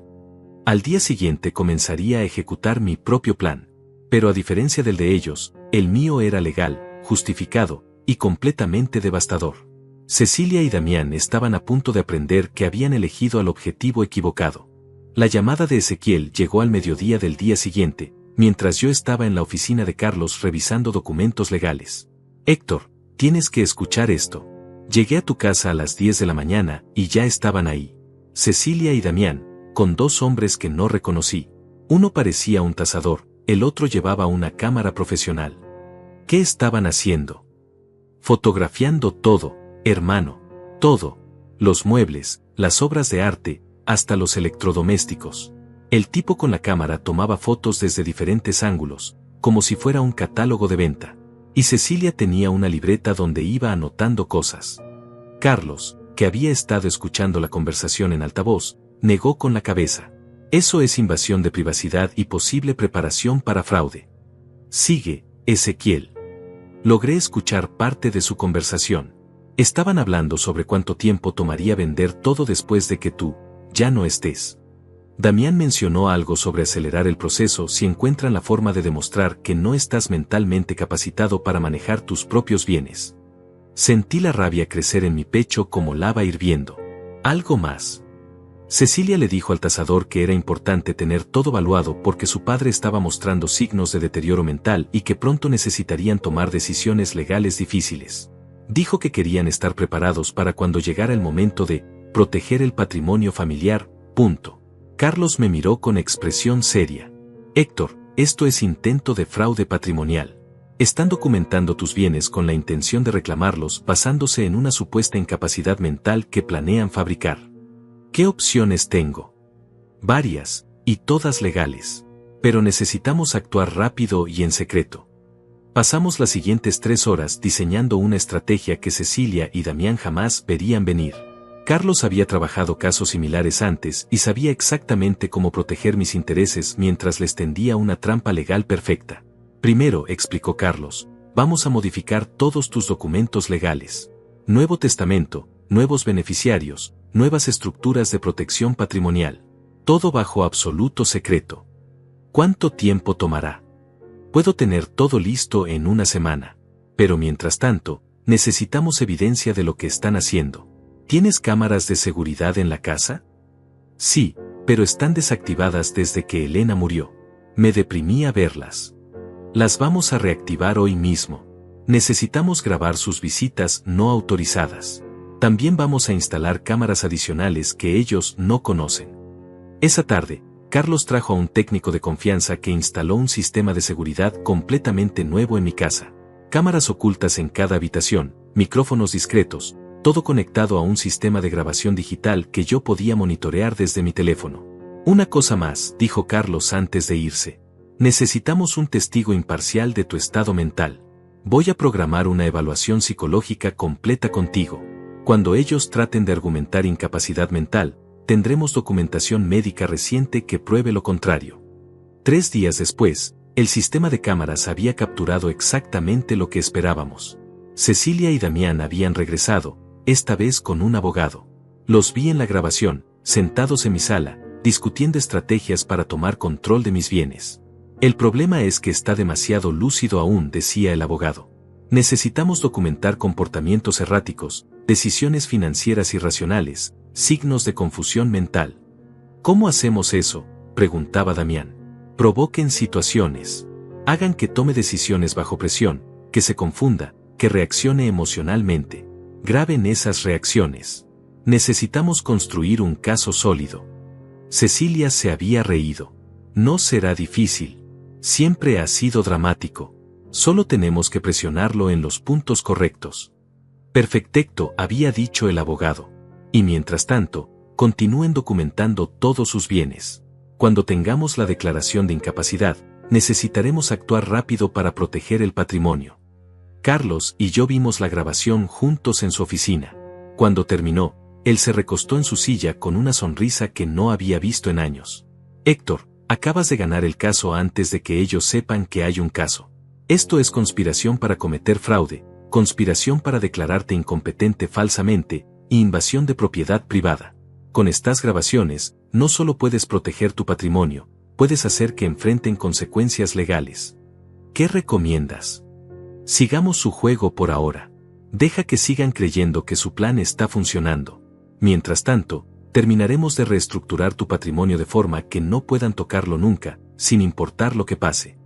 Al día siguiente comenzaría a ejecutar mi propio plan. Pero a diferencia del de ellos, el mío era legal, justificado, y completamente devastador. Cecilia y Damián estaban a punto de aprender que habían elegido al objetivo equivocado. La llamada de Ezequiel llegó al mediodía del día siguiente, mientras yo estaba en la oficina de Carlos revisando documentos legales. Héctor, tienes que escuchar esto. Llegué a tu casa a las 10 de la mañana y ya estaban ahí. Cecilia y Damián, con dos hombres que no reconocí. Uno parecía un tasador, el otro llevaba una cámara profesional. ¿Qué estaban haciendo? Fotografiando todo, hermano. Todo. Los muebles, las obras de arte, hasta los electrodomésticos. El tipo con la cámara tomaba fotos desde diferentes ángulos, como si fuera un catálogo de venta. Y Cecilia tenía una libreta donde iba anotando cosas. Carlos, que había estado escuchando la conversación en altavoz, negó con la cabeza. Eso es invasión de privacidad y posible preparación para fraude. Sigue, Ezequiel. Logré escuchar parte de su conversación. Estaban hablando sobre cuánto tiempo tomaría vender todo después de que tú ya no estés. Damián mencionó algo sobre acelerar el proceso si encuentran la forma de demostrar que no estás mentalmente capacitado para manejar tus propios bienes. Sentí la rabia crecer en mi pecho como lava hirviendo. Algo más. Cecilia le dijo al tasador que era importante tener todo valuado porque su padre estaba mostrando signos de deterioro mental y que pronto necesitarían tomar decisiones legales difíciles. Dijo que querían estar preparados para cuando llegara el momento de proteger el patrimonio familiar. Carlos me miró con expresión seria. Héctor, esto es intento de fraude patrimonial. Están documentando tus bienes con la intención de reclamarlos basándose en una supuesta incapacidad mental que planean fabricar. ¿Qué opciones tengo? Varias, y todas legales. Pero necesitamos actuar rápido y en secreto. Pasamos las siguientes 3 horas diseñando una estrategia que Cecilia y Damián jamás verían venir. Carlos había trabajado casos similares antes y sabía exactamente cómo proteger mis intereses mientras les tendía una trampa legal perfecta. Primero, explicó Carlos, vamos a modificar todos tus documentos legales. Nuevo testamento, nuevos beneficiarios, nuevas estructuras de protección patrimonial. Todo bajo absoluto secreto. ¿Cuánto tiempo tomará? Puedo tener todo listo en una semana. Pero mientras tanto, necesitamos evidencia de lo que están haciendo. ¿Tienes cámaras de seguridad en la casa? Sí, pero están desactivadas desde que Elena murió. Me deprimía verlas. Las vamos a reactivar hoy mismo. Necesitamos grabar sus visitas no autorizadas. También vamos a instalar cámaras adicionales que ellos no conocen. Esa tarde, Carlos trajo a un técnico de confianza que instaló un sistema de seguridad completamente nuevo en mi casa. Cámaras ocultas en cada habitación, micrófonos discretos, todo conectado a un sistema de grabación digital que yo podía monitorear desde mi teléfono. Una cosa más, dijo Carlos antes de irse. Necesitamos un testigo imparcial de tu estado mental. Voy a programar una evaluación psicológica completa contigo. Cuando ellos traten de argumentar incapacidad mental, tendremos documentación médica reciente que pruebe lo contrario. 3 días después, el sistema de cámaras había capturado exactamente lo que esperábamos. Cecilia y Damián habían regresado, esta vez con un abogado. Los vi en la grabación, sentados en mi sala, discutiendo estrategias para tomar control de mis bienes. El problema es que está demasiado lúcido aún, decía el abogado. Necesitamos documentar comportamientos erráticos, decisiones financieras irracionales, signos de confusión mental. ¿Cómo hacemos eso?, preguntaba Damián. Provoquen situaciones. Hagan que tome decisiones bajo presión, que se confunda, que reaccione emocionalmente. Graben esas reacciones. Necesitamos construir un caso sólido. Cecilia se había reído. No será difícil. Siempre ha sido dramático. Solo tenemos que presionarlo en los puntos correctos. Perfecto, había dicho el abogado. Y mientras tanto, continúen documentando todos sus bienes. Cuando tengamos la declaración de incapacidad, necesitaremos actuar rápido para proteger el patrimonio. Carlos y yo vimos la grabación juntos en su oficina. Cuando terminó, Él se recostó en su silla con una sonrisa que no había visto en años. Héctor, acabas de ganar el caso antes de que ellos sepan que hay un caso. Esto es conspiración para cometer fraude, conspiración para declararte incompetente falsamente, e invasión de propiedad privada. Con estas grabaciones, no solo puedes proteger tu patrimonio, puedes hacer que enfrenten consecuencias legales. ¿Qué recomiendas? Sigamos su juego por ahora. Deja que sigan creyendo que su plan está funcionando. Mientras tanto, terminaremos de reestructurar tu patrimonio de forma que no puedan tocarlo nunca, sin importar lo que pase.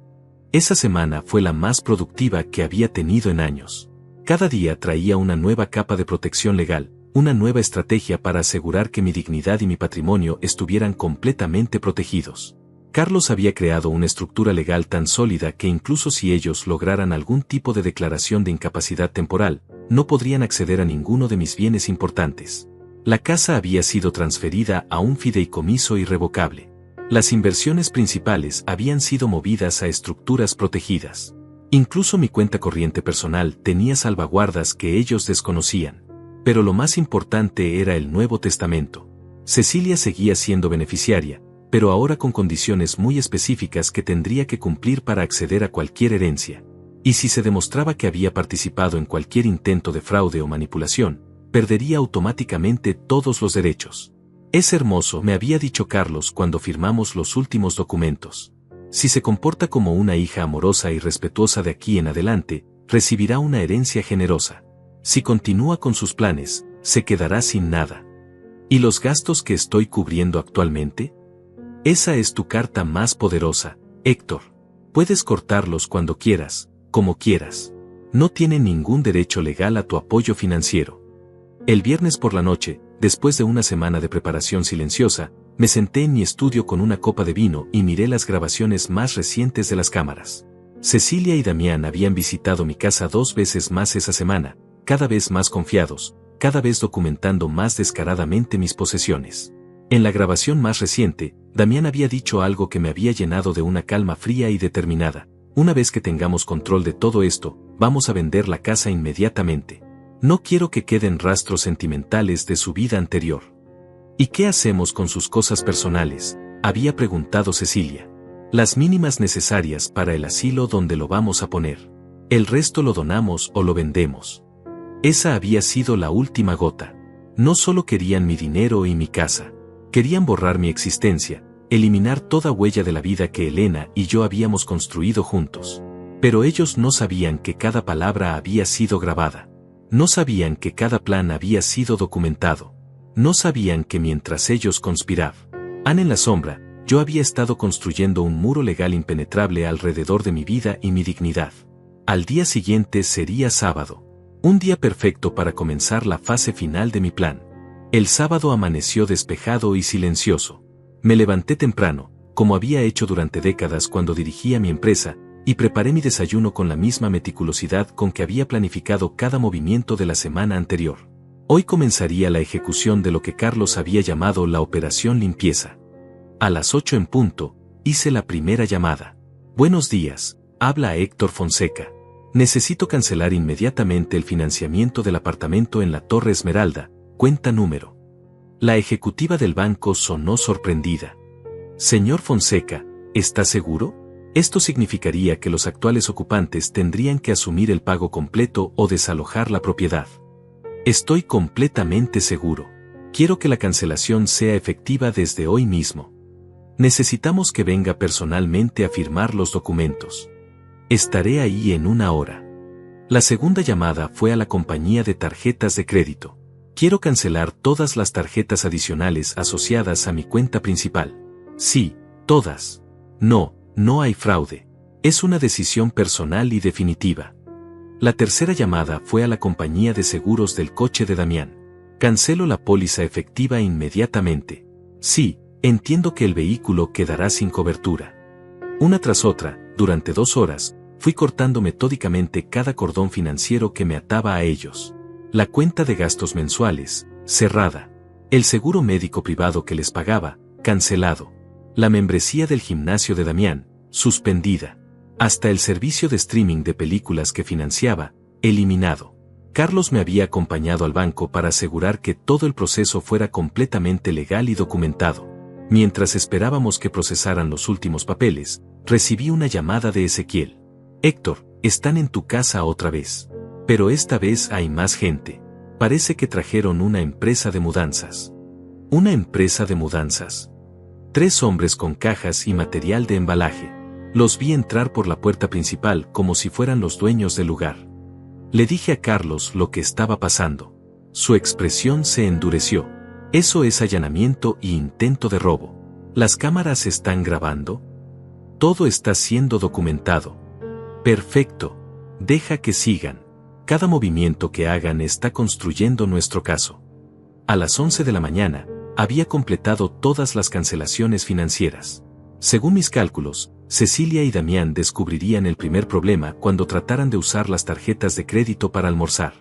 Esa semana fue la más productiva que había tenido en años. Cada día traía una nueva capa de protección legal, una nueva estrategia para asegurar que mi dignidad y mi patrimonio estuvieran completamente protegidos. Carlos había creado una estructura legal tan sólida que incluso si ellos lograran algún tipo de declaración de incapacidad temporal, no podrían acceder a ninguno de mis bienes importantes. La casa había sido transferida a un fideicomiso irrevocable. Las inversiones principales habían sido movidas a estructuras protegidas. Incluso mi cuenta corriente personal tenía salvaguardas que ellos desconocían. Pero lo más importante era el Nuevo Testamento. Cecilia seguía siendo beneficiaria, pero ahora con condiciones muy específicas que tendría que cumplir para acceder a cualquier herencia. Y si se demostraba que había participado en cualquier intento de fraude o manipulación, perdería automáticamente todos los derechos. Es hermoso, me había dicho Carlos cuando firmamos los últimos documentos. Si se comporta como una hija amorosa y respetuosa de aquí en adelante, recibirá una herencia generosa. Si continúa con sus planes, se quedará sin nada. ¿Y los gastos que estoy cubriendo actualmente? Esa es tu carta más poderosa, Héctor. Puedes cortarlos cuando quieras, como quieras. No tienen ningún derecho legal a tu apoyo financiero. El viernes por la noche, después de una semana de preparación silenciosa, me senté en mi estudio con una copa de vino y miré las grabaciones más recientes de las cámaras. Cecilia y Damián habían visitado mi casa 2 veces más esa semana, cada vez más confiados, cada vez documentando más descaradamente mis posesiones. En la grabación más reciente, Damián había dicho algo que me había llenado de una calma fría y determinada. Una vez que tengamos control de todo esto, vamos a vender la casa inmediatamente. No quiero que queden rastros sentimentales de su vida anterior. ¿Y qué hacemos con sus cosas personales?, había preguntado Cecilia. Las mínimas necesarias para el asilo donde lo vamos a poner. El resto lo donamos o lo vendemos. Esa había sido la última gota. No solo querían mi dinero y mi casa. Querían borrar mi existencia, eliminar toda huella de la vida que Elena y yo habíamos construido juntos. Pero ellos no sabían que cada palabra había sido grabada. No sabían que cada plan había sido documentado. No sabían que mientras ellos conspiraban en la sombra, yo había estado construyendo un muro legal impenetrable alrededor de mi vida y mi dignidad. Al día siguiente sería sábado. Un día perfecto para comenzar la fase final de mi plan. El sábado amaneció despejado y silencioso. Me levanté temprano, como había hecho durante décadas cuando dirigía mi empresa, y preparé mi desayuno con la misma meticulosidad con que había planificado cada movimiento de la semana anterior. Hoy comenzaría la ejecución de lo que Carlos había llamado la operación limpieza. A las 8 en punto, hice la primera llamada. Buenos días, habla Héctor Fonseca. Necesito cancelar inmediatamente el financiamiento del apartamento en la Torre Esmeralda, cuenta número. La ejecutiva del banco sonó sorprendida. Señor Fonseca, ¿está seguro? Esto significaría que los actuales ocupantes tendrían que asumir el pago completo o desalojar la propiedad. Estoy completamente seguro. Quiero que la cancelación sea efectiva desde hoy mismo. Necesitamos que venga personalmente a firmar los documentos. Estaré ahí en 1 hora. La segunda llamada fue a la compañía de tarjetas de crédito. Quiero cancelar todas las tarjetas adicionales asociadas a mi cuenta principal. Sí, todas. No hay fraude. Es una decisión personal y definitiva. La tercera llamada fue a la compañía de seguros del coche de Damián. Cancelo la póliza efectiva inmediatamente. Sí, entiendo que el vehículo quedará sin cobertura. Una tras otra, durante 2 horas, fui cortando metódicamente cada cordón financiero que me ataba a ellos. La cuenta de gastos mensuales, cerrada. El seguro médico privado que les pagaba, cancelado. La membresía del gimnasio de Damián, suspendida. Hasta el servicio de streaming de películas que financiaba, eliminado. Carlos me había acompañado al banco para asegurar que todo el proceso fuera completamente legal y documentado. Mientras esperábamos que procesaran los últimos papeles, recibí una llamada de Ezequiel. Héctor, están en tu casa otra vez. Pero esta vez hay más gente. Parece que trajeron una empresa de mudanzas. ¿Una empresa de mudanzas? 3 hombres con cajas y material de embalaje. Los vi entrar por la puerta principal como si fueran los dueños del lugar. Le dije a Carlos lo que estaba pasando. Su expresión se endureció. Eso es allanamiento y intento de robo. ¿Las cámaras están grabando? Todo está siendo documentado. Perfecto. Deja que sigan. Cada movimiento que hagan está construyendo nuestro caso. A las 11 de la mañana, había completado todas las cancelaciones financieras. Según mis cálculos, Cecilia y Damián descubrirían el primer problema cuando trataran de usar las tarjetas de crédito para almorzar.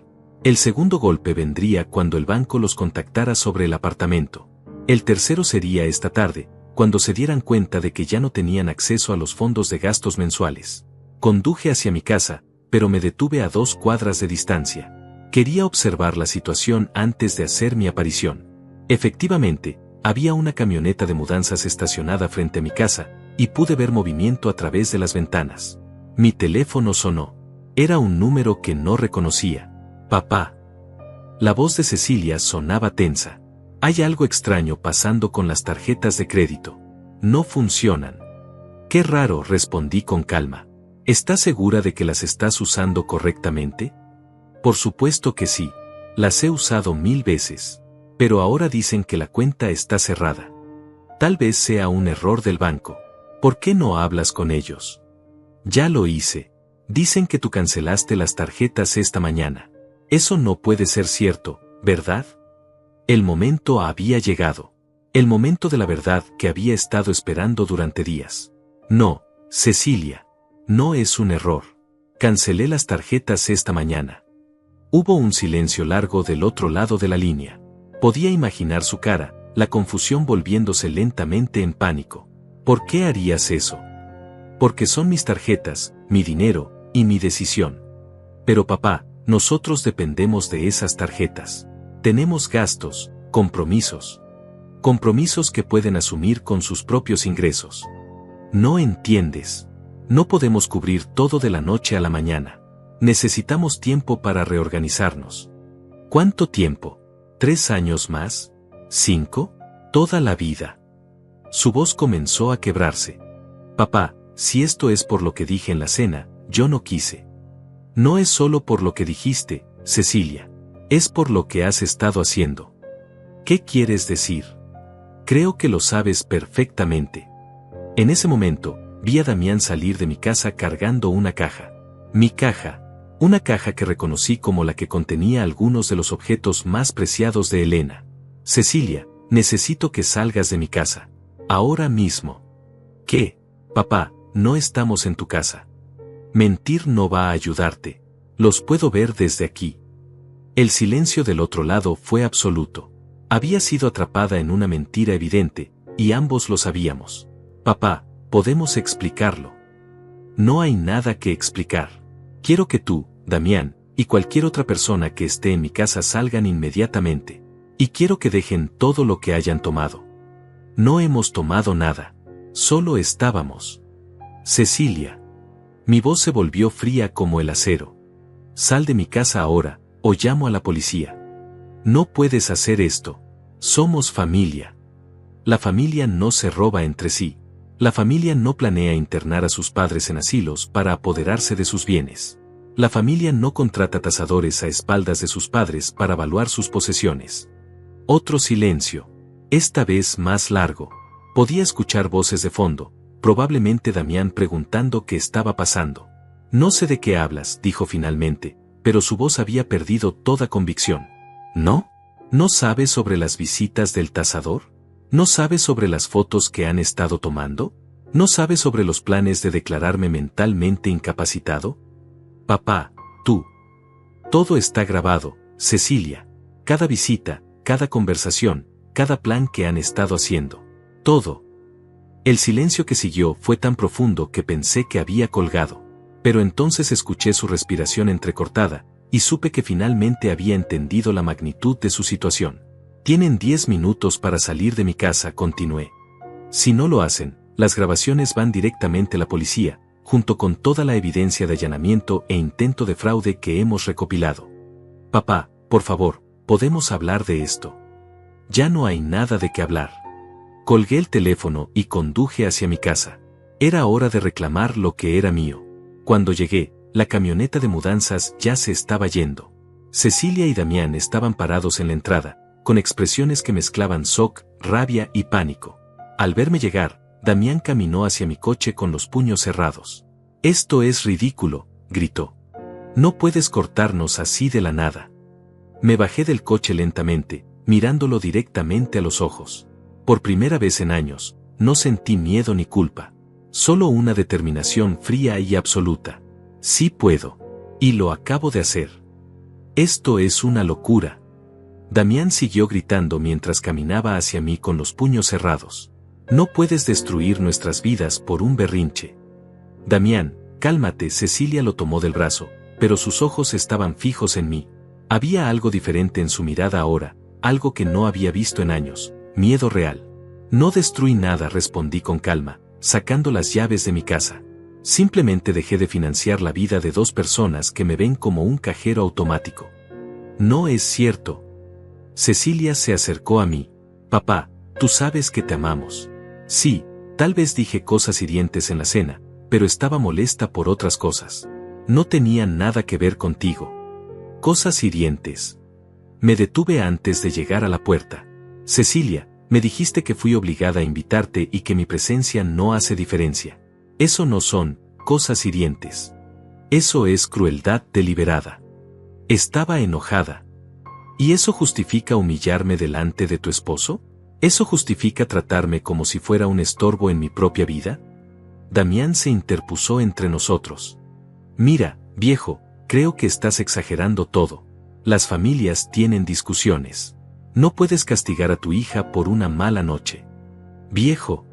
El segundo golpe vendría cuando el banco los contactara sobre el apartamento. El tercero sería esta tarde, cuando se dieran cuenta de que ya no tenían acceso a los fondos de gastos mensuales. Conduje hacia mi casa, pero me detuve a 2 cuadras de distancia. Quería observar la situación antes de hacer mi aparición. Efectivamente, había una camioneta de mudanzas estacionada frente a mi casa, y pude ver movimiento a través de las ventanas. Mi teléfono sonó. Era un número que no reconocía. Papá. La voz de Cecilia sonaba tensa. Hay algo extraño pasando con las tarjetas de crédito. No funcionan. Qué raro, respondí con calma. ¿Estás segura de que las estás usando correctamente? Por supuesto que sí. Las he usado 1000 veces. Pero ahora dicen que la cuenta está cerrada. Tal vez sea un error del banco. ¿Por qué no hablas con ellos? Ya lo hice. Dicen que tú cancelaste las tarjetas esta mañana. Eso no puede ser cierto, ¿verdad? El momento había llegado. El momento de la verdad que había estado esperando durante días. No, Cecilia. No es un error. Cancelé las tarjetas esta mañana. Hubo un silencio largo del otro lado de la línea. Podía imaginar su cara, la confusión volviéndose lentamente en pánico. ¿Por qué harías eso? Porque son mis tarjetas, mi dinero, y mi decisión. Pero papá, nosotros dependemos de esas tarjetas. Tenemos gastos, compromisos. Compromisos que pueden asumir con sus propios ingresos. No entiendes. No podemos cubrir todo de la noche a la mañana. Necesitamos tiempo para reorganizarnos. ¿Cuánto tiempo? ¿3 años más? ¿5? Toda la vida. Su voz comenzó a quebrarse. Papá, si esto es por lo que dije en la cena, yo no quise. No es solo por lo que dijiste, Cecilia. Es por lo que has estado haciendo. ¿Qué quieres decir? Creo que lo sabes perfectamente. En ese momento, vi a Damián salir de mi casa cargando una caja. Mi caja. Una caja que reconocí como la que contenía algunos de los objetos más preciados de Elena. Cecilia, necesito que salgas de mi casa. Ahora mismo. ¿Qué? Papá, no estamos en tu casa. Mentir no va a ayudarte. Los puedo ver desde aquí. El silencio del otro lado fue absoluto. Había sido atrapada en una mentira evidente, y ambos lo sabíamos. Papá, podemos explicarlo. No hay nada que explicar. Quiero que tú, Damián, y cualquier otra persona que esté en mi casa salgan inmediatamente. Y quiero que dejen todo lo que hayan tomado. No hemos tomado nada. Solo estábamos. Cecilia. Mi voz se volvió fría como el acero. Sal de mi casa ahora, o llamo a la policía. No puedes hacer esto. Somos familia. La familia no se roba entre sí. La familia no planea internar a sus padres en asilos para apoderarse de sus bienes. La familia no contrata tasadores a espaldas de sus padres para evaluar sus posesiones. Otro silencio. Esta vez más largo. Podía escuchar voces de fondo, probablemente Damián preguntando qué estaba pasando. No sé de qué hablas, dijo finalmente, pero su voz había perdido toda convicción. ¿No? ¿No sabes sobre las visitas del tasador? ¿No sabes sobre las fotos que han estado tomando? ¿No sabes sobre los planes de declararme mentalmente incapacitado? Papá, tú. Todo está grabado, Cecilia. Cada visita, cada conversación, cada plan que han estado haciendo. Todo. El silencio que siguió fue tan profundo que pensé que había colgado. Pero entonces escuché su respiración entrecortada, y supe que finalmente había entendido la magnitud de su situación. Tienen 10 minutos para salir de mi casa, continué. Si no lo hacen, las grabaciones van directamente a la policía, junto con toda la evidencia de allanamiento e intento de fraude que hemos recopilado. Papá, por favor, podemos hablar de esto. Ya no hay nada de qué hablar. Colgué el teléfono y conduje hacia mi casa. Era hora de reclamar lo que era mío. Cuando llegué, la camioneta de mudanzas ya se estaba yendo. Cecilia y Damián estaban parados en la entrada, con expresiones que mezclaban shock, rabia y pánico. Al verme llegar, Damián caminó hacia mi coche con los puños cerrados. «Esto es ridículo», gritó. «No puedes cortarnos así de la nada». Me bajé del coche lentamente, mirándolo directamente a los ojos. Por primera vez en años, no sentí miedo ni culpa. Solo una determinación fría y absoluta. Sí puedo. Y lo acabo de hacer. Esto es una locura. Damián siguió gritando mientras caminaba hacia mí con los puños cerrados. No puedes destruir nuestras vidas por un berrinche. Damián, cálmate. Cecilia lo tomó del brazo, pero sus ojos estaban fijos en mí. Había algo diferente en su mirada ahora, algo que no había visto en años, miedo real. No destruí nada, respondí con calma, sacando las llaves de mi casa. Simplemente dejé de financiar la vida de 2 personas que me ven como un cajero automático. No es cierto. Cecilia se acercó a mí. Papá, tú sabes que te amamos. Sí, tal vez dije cosas hirientes en la cena, pero estaba molesta por otras cosas. No tenían nada que ver contigo. Cosas hirientes. Me detuve antes de llegar a la puerta. Cecilia, me dijiste que fui obligada a invitarte y que mi presencia no hace diferencia. Eso no son cosas hirientes. Eso es crueldad deliberada. Estaba enojada. ¿Y eso justifica humillarme delante de tu esposo? ¿Eso justifica tratarme como si fuera un estorbo en mi propia vida? Damián se interpuso entre nosotros. Mira, viejo, creo que estás exagerando todo. Las familias tienen discusiones. No puedes castigar a tu hija por una mala noche. Viejo.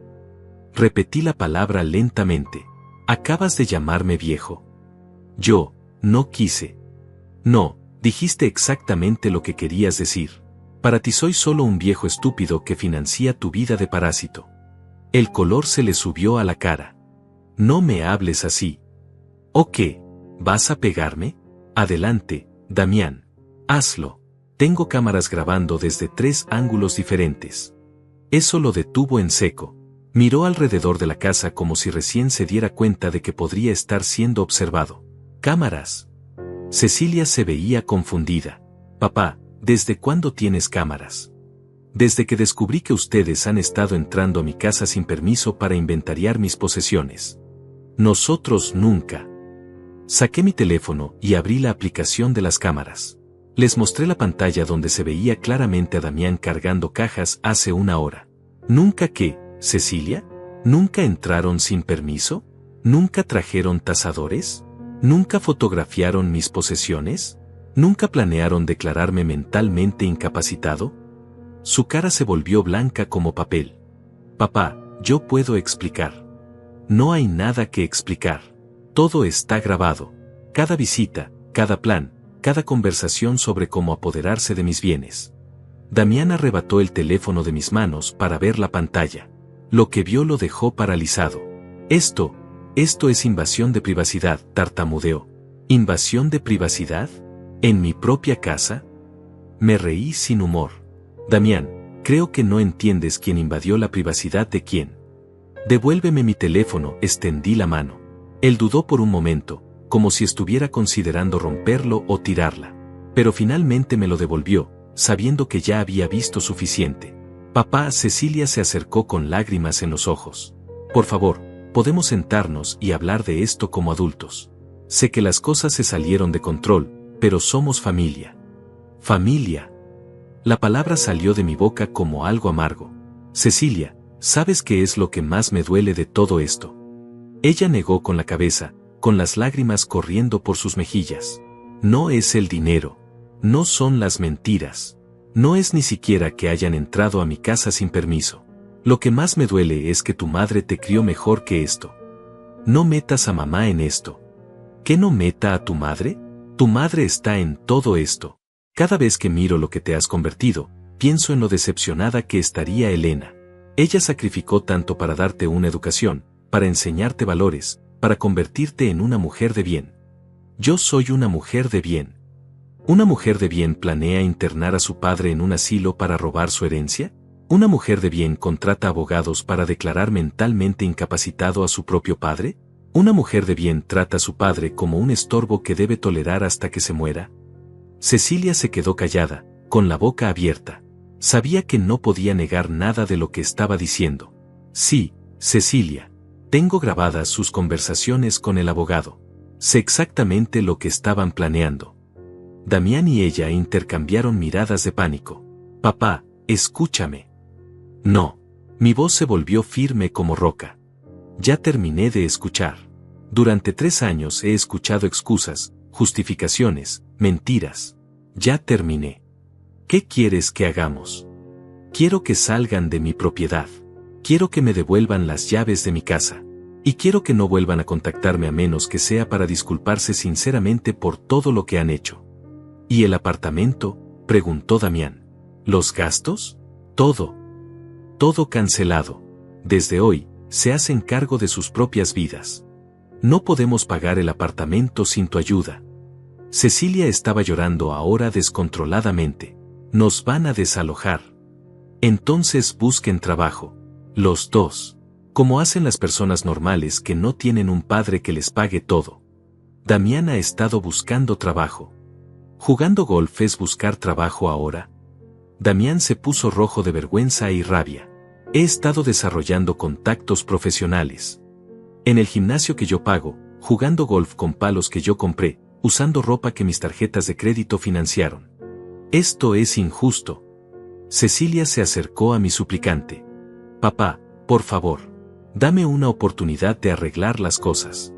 Repetí la palabra lentamente. ¿Acabas de llamarme viejo? Yo, no quise. No, dijiste exactamente lo que querías decir. Para ti soy solo un viejo estúpido que financia tu vida de parásito. El color se le subió a la cara. No me hables así. ¿O qué? ¿Vas a pegarme? Adelante, Damián. Hazlo. Tengo cámaras grabando desde 3 ángulos diferentes. Eso lo detuvo en seco. Miró alrededor de la casa como si recién se diera cuenta de que podría estar siendo observado. ¿Cámaras? Cecilia se veía confundida. Papá, ¿desde cuándo tienes cámaras? Desde que descubrí que ustedes han estado entrando a mi casa sin permiso para inventariar mis posesiones. Nosotros nunca. Saqué mi teléfono y abrí la aplicación de las cámaras. Les mostré la pantalla donde se veía claramente a Damián cargando cajas hace 1 hora. ¿Nunca qué, Cecilia? ¿Nunca entraron sin permiso? ¿Nunca trajeron tasadores? ¿Nunca fotografiaron mis posesiones? ¿Nunca planearon declararme mentalmente incapacitado? Su cara se volvió blanca como papel. Papá, yo puedo explicar. No hay nada que explicar. Todo está grabado. Cada visita, cada plan, cada conversación sobre cómo apoderarse de mis bienes. Damián arrebató el teléfono de mis manos para ver la pantalla. Lo que vio lo dejó paralizado. Esto es invasión de privacidad, tartamudeó. ¿Invasión de privacidad? ¿En mi propia casa? Me reí sin humor. Damián, creo que no entiendes quién invadió la privacidad de quién. Devuélveme mi teléfono, extendí la mano. Él dudó por un momento, como si estuviera considerando romperlo o tirarla. Pero finalmente me lo devolvió, sabiendo que ya había visto suficiente. Papá, Cecilia se acercó con lágrimas en los ojos. Por favor, podemos sentarnos y hablar de esto como adultos. Sé que las cosas se salieron de control, pero somos familia. Familia. La palabra salió de mi boca como algo amargo. Cecilia, ¿sabes qué es lo que más me duele de todo esto? Ella negó con la cabeza, con las lágrimas corriendo por sus mejillas. No es el dinero. No son las mentiras. No es ni siquiera que hayan entrado a mi casa sin permiso. Lo que más me duele es que tu madre te crió mejor que esto. No metas a mamá en esto. ¿Qué no meta a tu madre? Tu madre está en todo esto. Cada vez que miro lo que te has convertido, pienso en lo decepcionada que estaría Elena. Ella sacrificó tanto para darte una educación, para enseñarte valores, para convertirte en una mujer de bien. Yo soy una mujer de bien. ¿Una mujer de bien planea internar a su padre en un asilo para robar su herencia? ¿Una mujer de bien contrata abogados para declarar mentalmente incapacitado a su propio padre? ¿Una mujer de bien trata a su padre como un estorbo que debe tolerar hasta que se muera? Cecilia se quedó callada, con la boca abierta. Sabía que no podía negar nada de lo que estaba diciendo. Sí, Cecilia. Tengo grabadas sus conversaciones con el abogado. Sé exactamente lo que estaban planeando. Damián y ella intercambiaron miradas de pánico. Papá, escúchame. No. Mi voz se volvió firme como roca. Ya terminé de escuchar. Durante 3 años he escuchado excusas, justificaciones, mentiras. Ya terminé. ¿Qué quieres que hagamos? Quiero que salgan de mi propiedad. Quiero que me devuelvan las llaves de mi casa. Y quiero que no vuelvan a contactarme a menos que sea para disculparse sinceramente por todo lo que han hecho. ¿Y el apartamento?, preguntó Damián. ¿Los gastos? Todo. Todo cancelado. Desde hoy, se hacen cargo de sus propias vidas. No podemos pagar el apartamento sin tu ayuda. Cecilia estaba llorando ahora descontroladamente. Nos van a desalojar. Entonces busquen trabajo. Los dos. Como hacen las personas normales que no tienen un padre que les pague todo. Damián ha estado buscando trabajo. ¿Jugando golf es buscar trabajo ahora? Damián se puso rojo de vergüenza y rabia. He estado desarrollando contactos profesionales. En el gimnasio que yo pago, jugando golf con palos que yo compré, usando ropa que mis tarjetas de crédito financiaron. Esto es injusto. Cecilia se acercó a mi suplicante. Papá, por favor, dame una oportunidad de arreglar las cosas.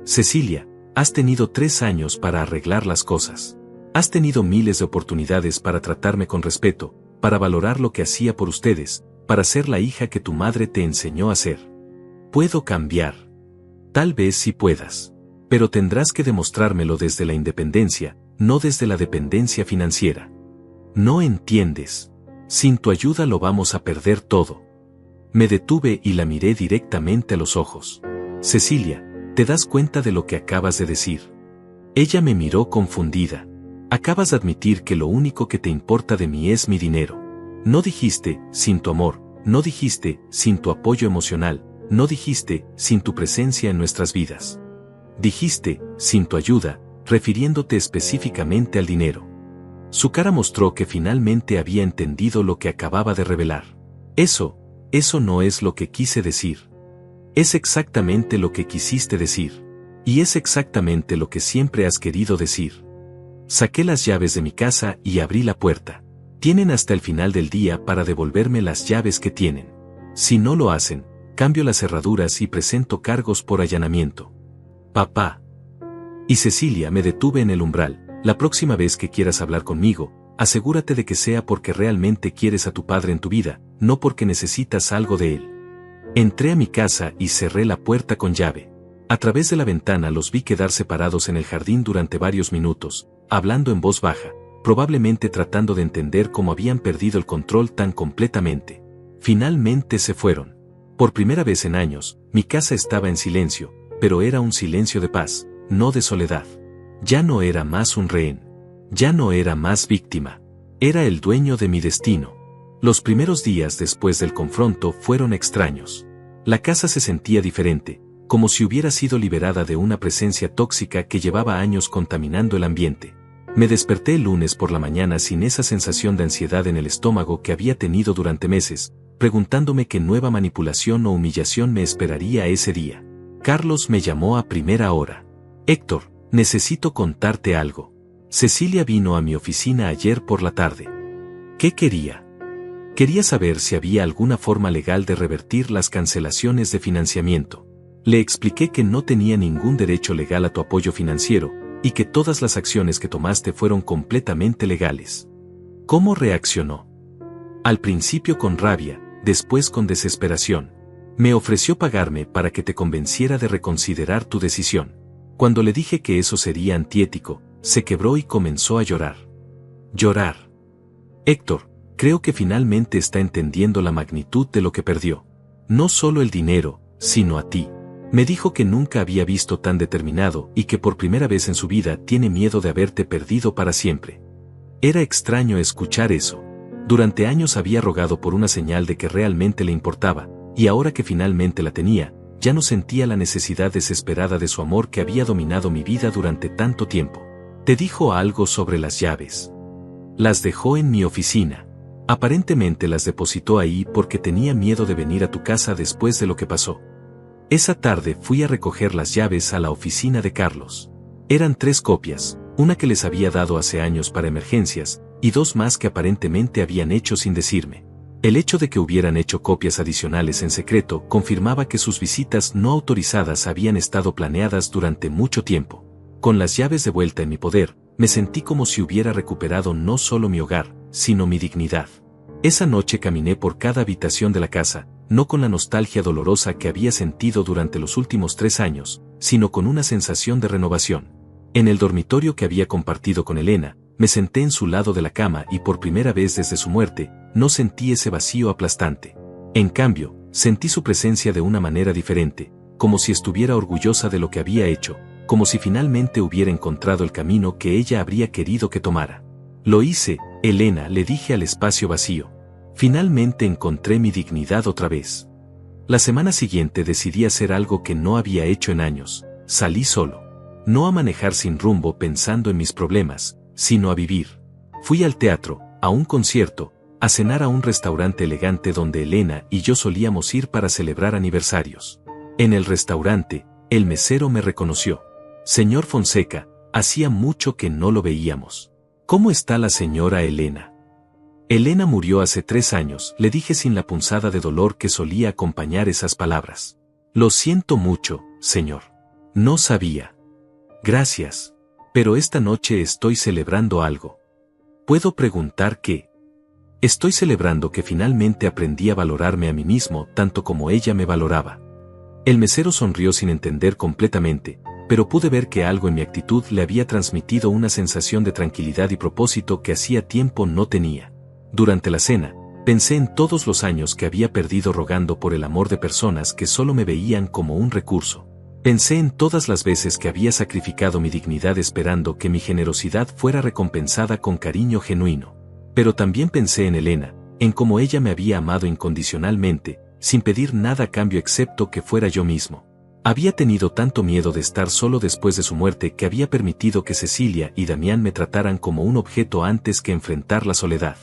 Cecilia, has tenido 3 años para arreglar las cosas. Has tenido miles de oportunidades para tratarme con respeto, para valorar lo que hacía por ustedes, para ser la hija que tu madre te enseñó a ser. Puedo cambiar. Tal vez sí puedas. Pero tendrás que demostrármelo desde la independencia, no desde la dependencia financiera. No entiendes. Sin tu ayuda lo vamos a perder todo. Me detuve y la miré directamente a los ojos. Cecilia, ¿te das cuenta de lo que acabas de decir? Ella me miró confundida. Acabas de admitir que lo único que te importa de mí es mi dinero. No dijiste, sin tu amor, no dijiste, sin tu apoyo emocional, no dijiste, sin tu presencia en nuestras vidas. Dijiste, sin tu ayuda, refiriéndote específicamente al dinero. Su cara mostró que finalmente había entendido lo que acababa de revelar. Eso no es lo que quise decir. Es exactamente lo que quisiste decir. Y es exactamente lo que siempre has querido decir. Saqué las llaves de mi casa y abrí la puerta. Tienen hasta el final del día para devolverme las llaves que tienen. Si no lo hacen, cambio las cerraduras y presento cargos por allanamiento. Papá. Y Cecilia, me detuve en el umbral. La próxima vez que quieras hablar conmigo, asegúrate de que sea porque realmente quieres a tu padre en tu vida, no porque necesitas algo de él. Entré a mi casa y cerré la puerta con llave. A través de la ventana los vi quedar separados en el jardín durante varios minutos, hablando en voz baja, probablemente tratando de entender cómo habían perdido el control tan completamente. Finalmente se fueron. Por primera vez en años, mi casa estaba en silencio, pero era un silencio de paz, no de soledad. Ya no era más un rehén. Ya no era más víctima. Era el dueño de mi destino. Los primeros días después del confronto fueron extraños. La casa se sentía diferente, como si hubiera sido liberada de una presencia tóxica que llevaba años contaminando el ambiente. Me desperté el lunes por la mañana sin esa sensación de ansiedad en el estómago que había tenido durante meses, preguntándome qué nueva manipulación o humillación me esperaría ese día. Carlos me llamó a primera hora. Héctor, necesito contarte algo. Cecilia vino a mi oficina ayer por la tarde. ¿Qué quería? Quería saber si había alguna forma legal de revertir las cancelaciones de financiamiento. Le expliqué que no tenía ningún derecho legal a tu apoyo financiero, y que todas las acciones que tomaste fueron completamente legales. ¿Cómo reaccionó? Al principio con rabia, después con desesperación. Me ofreció pagarme para que te convenciera de reconsiderar tu decisión. Cuando le dije que eso sería antiético, se quebró y comenzó a llorar. Llorar. Héctor, creo que finalmente está entendiendo la magnitud de lo que perdió. No solo el dinero, sino a ti. Me dijo que nunca había visto tan determinado y que por primera vez en su vida tiene miedo de haberte perdido para siempre. Era extraño escuchar eso. Durante años había rogado por una señal de que realmente le importaba, y ahora que finalmente la tenía, ya no sentía la necesidad desesperada de su amor que había dominado mi vida durante tanto tiempo. Te dijo algo sobre las llaves. Las dejó en mi oficina. Aparentemente las depositó ahí porque tenía miedo de venir a tu casa después de lo que pasó. Esa tarde fui a recoger las llaves a la oficina de Carlos. Eran 3 copias, una que les había dado hace años para emergencias, y 2 más que aparentemente habían hecho sin decirme. El hecho de que hubieran hecho copias adicionales en secreto confirmaba que sus visitas no autorizadas habían estado planeadas durante mucho tiempo. Con las llaves de vuelta en mi poder, me sentí como si hubiera recuperado no solo mi hogar, sino mi dignidad. Esa noche caminé por cada habitación de la casa, no con la nostalgia dolorosa que había sentido durante los últimos 3 años, sino con una sensación de renovación. En el dormitorio que había compartido con Elena, me senté en su lado de la cama y por primera vez desde su muerte, no sentí ese vacío aplastante. En cambio, sentí su presencia de una manera diferente, como si estuviera orgullosa de lo que había hecho, como si finalmente hubiera encontrado el camino que ella habría querido que tomara. Lo hice, Elena, le dije al espacio vacío. Finalmente encontré mi dignidad otra vez. La semana siguiente decidí hacer algo que no había hecho en años. Salí solo. No a manejar sin rumbo pensando en mis problemas, sino a vivir. Fui al teatro, a un concierto, a cenar a un restaurante elegante donde Elena y yo solíamos ir para celebrar aniversarios. En el restaurante, el mesero me reconoció. Señor Fonseca, hacía mucho que no lo veíamos. ¿Cómo está la señora Elena? Elena murió hace 3 años, le dije sin la punzada de dolor que solía acompañar esas palabras. Lo siento mucho, señor. No sabía. Gracias. Pero esta noche estoy celebrando algo. ¿Puedo preguntar qué? Estoy celebrando que finalmente aprendí a valorarme a mí mismo tanto como ella me valoraba. El mesero sonrió sin entender completamente, pero pude ver que algo en mi actitud le había transmitido una sensación de tranquilidad y propósito que hacía tiempo no tenía. Durante la cena, pensé en todos los años que había perdido rogando por el amor de personas que solo me veían como un recurso. Pensé en todas las veces que había sacrificado mi dignidad esperando que mi generosidad fuera recompensada con cariño genuino. Pero también pensé en Elena, en cómo ella me había amado incondicionalmente, sin pedir nada a cambio excepto que fuera yo mismo. Había tenido tanto miedo de estar solo después de su muerte que había permitido que Cecilia y Damián me trataran como un objeto antes que enfrentar la soledad.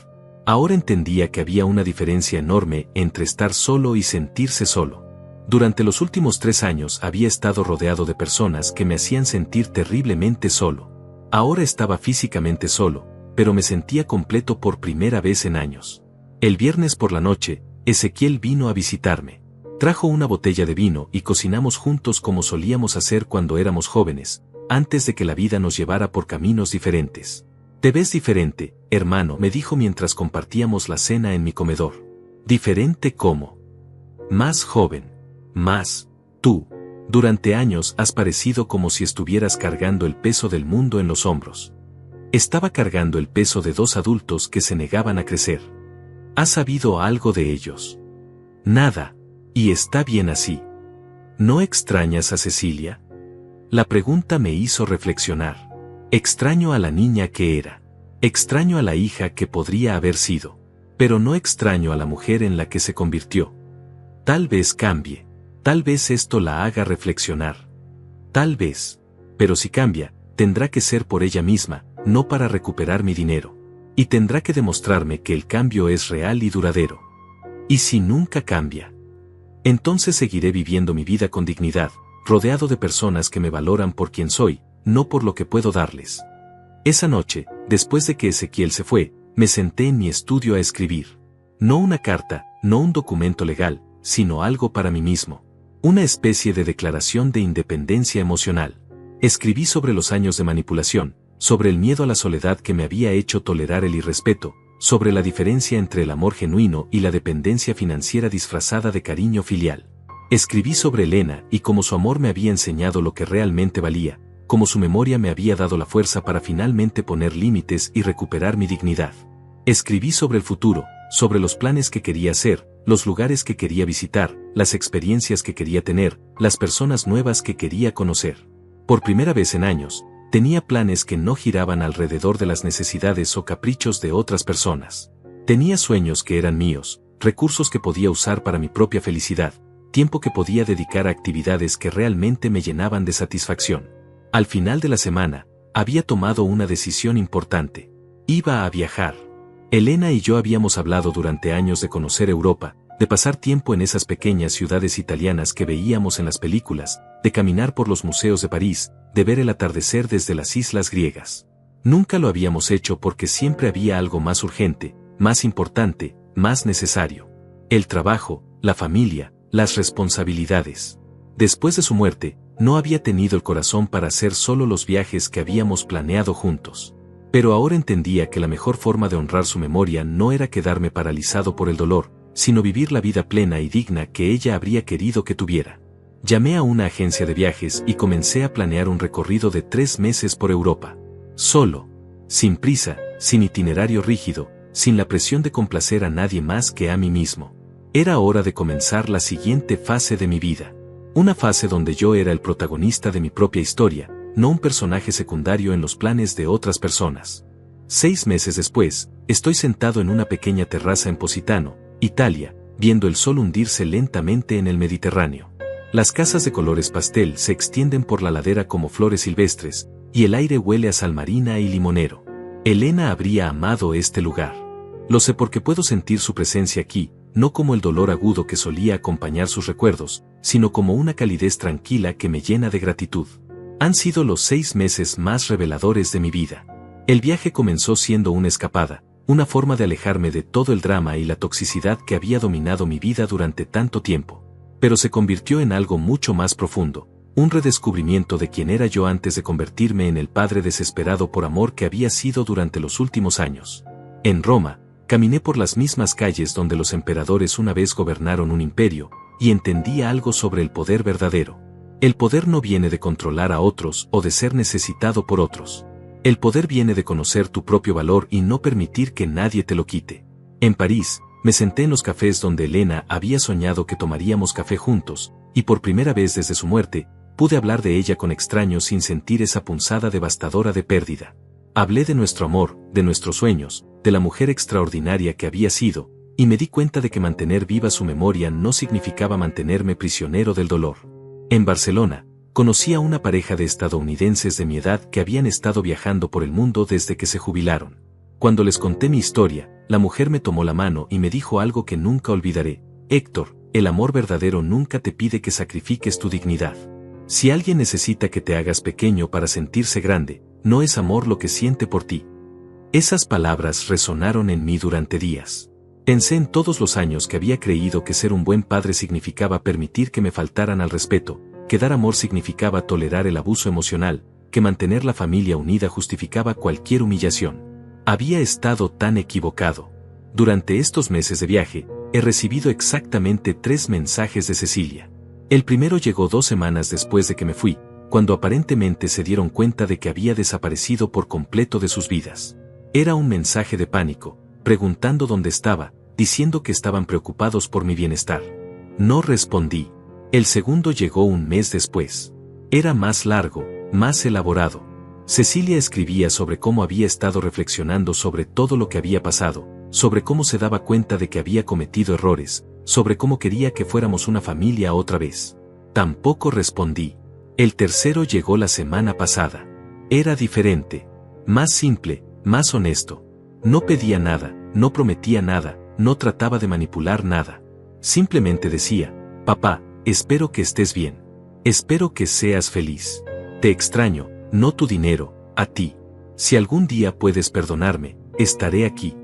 Ahora entendía que había una diferencia enorme entre estar solo y sentirse solo. Durante los últimos 3 años había estado rodeado de personas que me hacían sentir terriblemente solo. Ahora estaba físicamente solo, pero me sentía completo por primera vez en años. El viernes por la noche, Ezequiel vino a visitarme. Trajo una botella de vino y cocinamos juntos como solíamos hacer cuando éramos jóvenes, antes de que la vida nos llevara por caminos diferentes. Te ves diferente, hermano, me dijo mientras compartíamos la cena en mi comedor. ¿Diferente cómo? Más joven. Más. Tú. Durante años has parecido como si estuvieras cargando el peso del mundo en los hombros. Estaba cargando el peso de 2 adultos que se negaban a crecer. ¿Has sabido algo de ellos? Nada. Y está bien así. ¿No extrañas a Cecilia? La pregunta me hizo reflexionar. Extraño a la niña que era. Extraño a la hija que podría haber sido. Pero no extraño a la mujer en la que se convirtió. Tal vez cambie. Tal vez esto la haga reflexionar. Tal vez. Pero si cambia, tendrá que ser por ella misma, no para recuperar mi dinero. Y tendrá que demostrarme que el cambio es real y duradero. ¿Y si nunca cambia? Entonces seguiré viviendo mi vida con dignidad, rodeado de personas que me valoran por quien soy, no por lo que puedo darles. Esa noche, después de que Ezequiel se fue, me senté en mi estudio a escribir. No una carta, no un documento legal, sino algo para mí mismo. Una especie de declaración de independencia emocional. Escribí sobre los años de manipulación, sobre el miedo a la soledad que me había hecho tolerar el irrespeto, sobre la diferencia entre el amor genuino y la dependencia financiera disfrazada de cariño filial. Escribí sobre Elena y cómo su amor me había enseñado lo que realmente valía, como su memoria me había dado la fuerza para finalmente poner límites y recuperar mi dignidad. Escribí sobre el futuro, sobre los planes que quería hacer, los lugares que quería visitar, las experiencias que quería tener, las personas nuevas que quería conocer. Por primera vez en años, tenía planes que no giraban alrededor de las necesidades o caprichos de otras personas. Tenía sueños que eran míos, recursos que podía usar para mi propia felicidad, tiempo que podía dedicar a actividades que realmente me llenaban de satisfacción. Al final de la semana, había tomado una decisión importante. Iba a viajar. Elena y yo habíamos hablado durante años de conocer Europa, de pasar tiempo en esas pequeñas ciudades italianas que veíamos en las películas, de caminar por los museos de París, de ver el atardecer desde las islas griegas. Nunca lo habíamos hecho porque siempre había algo más urgente, más importante, más necesario. El trabajo, la familia, las responsabilidades. Después de su muerte, no había tenido el corazón para hacer solo los viajes que habíamos planeado juntos. Pero ahora entendía que la mejor forma de honrar su memoria no era quedarme paralizado por el dolor, sino vivir la vida plena y digna que ella habría querido que tuviera. Llamé a una agencia de viajes y comencé a planear un recorrido de 3 meses por Europa. Solo. Sin prisa, sin itinerario rígido, sin la presión de complacer a nadie más que a mí mismo. Era hora de comenzar la siguiente fase de mi vida. Una fase donde yo era el protagonista de mi propia historia, no un personaje secundario en los planes de otras personas. 6 meses después, estoy sentado en una pequeña terraza en Positano, Italia, viendo el sol hundirse lentamente en el Mediterráneo. Las casas de colores pastel se extienden por la ladera como flores silvestres, y el aire huele a sal marina y limonero. Elena habría amado este lugar. Lo sé porque puedo sentir su presencia aquí, no como el dolor agudo que solía acompañar sus recuerdos, sino como una calidez tranquila que me llena de gratitud. Han sido los 6 meses más reveladores de mi vida. El viaje comenzó siendo una escapada, una forma de alejarme de todo el drama y la toxicidad que había dominado mi vida durante tanto tiempo. Pero se convirtió en algo mucho más profundo, un redescubrimiento de quién era yo antes de convertirme en el padre desesperado por amor que había sido durante los últimos años. En Roma, caminé por las mismas calles donde los emperadores una vez gobernaron un imperio, y entendí algo sobre el poder verdadero. El poder no viene de controlar a otros o de ser necesitado por otros. El poder viene de conocer tu propio valor y no permitir que nadie te lo quite. En París, me senté en los cafés donde Elena había soñado que tomaríamos café juntos, y por primera vez desde su muerte, pude hablar de ella con extraños sin sentir esa punzada devastadora de pérdida. Hablé de nuestro amor, de nuestros sueños, de la mujer extraordinaria que había sido, y me di cuenta de que mantener viva su memoria no significaba mantenerme prisionero del dolor. En Barcelona, conocí a una pareja de estadounidenses de mi edad que habían estado viajando por el mundo desde que se jubilaron. Cuando les conté mi historia, la mujer me tomó la mano y me dijo algo que nunca olvidaré: Héctor, el amor verdadero nunca te pide que sacrifiques tu dignidad. Si alguien necesita que te hagas pequeño para sentirse grande, no es amor lo que siente por ti. Esas palabras resonaron en mí durante días. Pensé en todos los años que había creído que ser un buen padre significaba permitir que me faltaran al respeto, que dar amor significaba tolerar el abuso emocional, que mantener la familia unida justificaba cualquier humillación. Había estado tan equivocado. Durante estos meses de viaje, he recibido exactamente 3 mensajes de Cecilia. El primero llegó 2 semanas después de que me fui, cuando aparentemente se dieron cuenta de que había desaparecido por completo de sus vidas. Era un mensaje de pánico, preguntando dónde estaba, diciendo que estaban preocupados por mi bienestar. No respondí. El segundo llegó un mes después. Era más largo, más elaborado. Cecilia escribía sobre cómo había estado reflexionando sobre todo lo que había pasado, sobre cómo se daba cuenta de que había cometido errores, sobre cómo quería que fuéramos una familia otra vez. Tampoco respondí. El tercero llegó la semana pasada. Era diferente. Más simple, más honesto. No pedía nada, no prometía nada, no trataba de manipular nada. Simplemente decía: papá, espero que estés bien. Espero que seas feliz. Te extraño, no tu dinero, a ti. Si algún día puedes perdonarme, estaré aquí.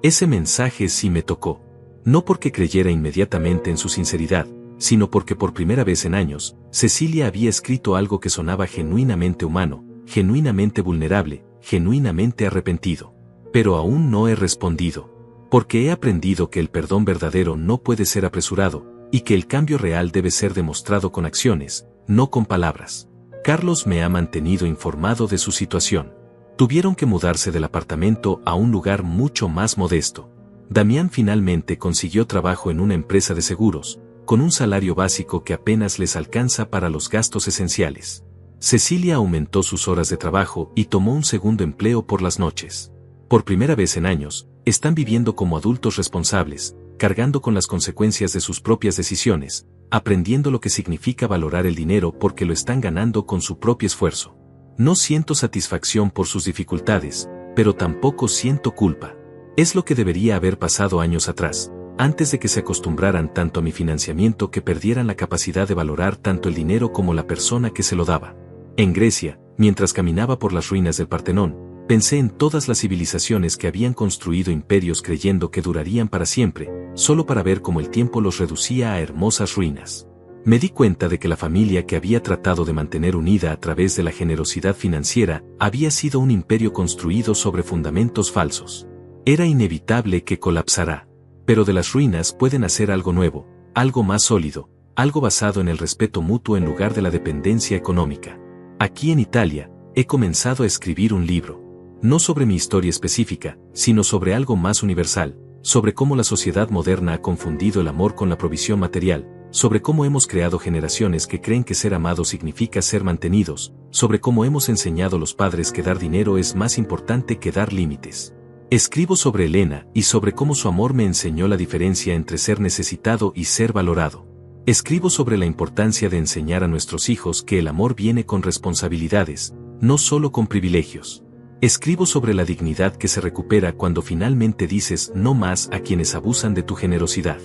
Ese mensaje sí me tocó. No porque creyera inmediatamente en su sinceridad, sino porque por primera vez en años, Cecilia había escrito algo que sonaba genuinamente humano, genuinamente vulnerable, genuinamente arrepentido. Pero aún no he respondido. Porque he aprendido que el perdón verdadero no puede ser apresurado, y que el cambio real debe ser demostrado con acciones, no con palabras. Carlos me ha mantenido informado de su situación. Tuvieron que mudarse del apartamento a un lugar mucho más modesto. Damián finalmente consiguió trabajo en una empresa de seguros, con un salario básico que apenas les alcanza para los gastos esenciales. Cecilia aumentó sus horas de trabajo y tomó un segundo empleo por las noches. Por primera vez en años, están viviendo como adultos responsables, cargando con las consecuencias de sus propias decisiones, aprendiendo lo que significa valorar el dinero porque lo están ganando con su propio esfuerzo. No siento satisfacción por sus dificultades, pero tampoco siento culpa. Es lo que debería haber pasado años atrás, antes de que se acostumbraran tanto a mi financiamiento que perdieran la capacidad de valorar tanto el dinero como la persona que se lo daba. En Grecia, mientras caminaba por las ruinas del Partenón, pensé en todas las civilizaciones que habían construido imperios creyendo que durarían para siempre, solo para ver cómo el tiempo los reducía a hermosas ruinas. Me di cuenta de que la familia que había tratado de mantener unida a través de la generosidad financiera había sido un imperio construido sobre fundamentos falsos. Era inevitable que colapsara. Pero de las ruinas pueden hacer algo nuevo, algo más sólido, algo basado en el respeto mutuo en lugar de la dependencia económica. Aquí en Italia, he comenzado a escribir un libro. No sobre mi historia específica, sino sobre algo más universal, sobre cómo la sociedad moderna ha confundido el amor con la provisión material, sobre cómo hemos creado generaciones que creen que ser amados significa ser mantenidos, sobre cómo hemos enseñado a los padres que dar dinero es más importante que dar límites. Escribo sobre Elena y sobre cómo su amor me enseñó la diferencia entre ser necesitado y ser valorado. Escribo sobre la importancia de enseñar a nuestros hijos que el amor viene con responsabilidades, no solo con privilegios. Escribo sobre la dignidad que se recupera cuando finalmente dices no más a quienes abusan de tu generosidad.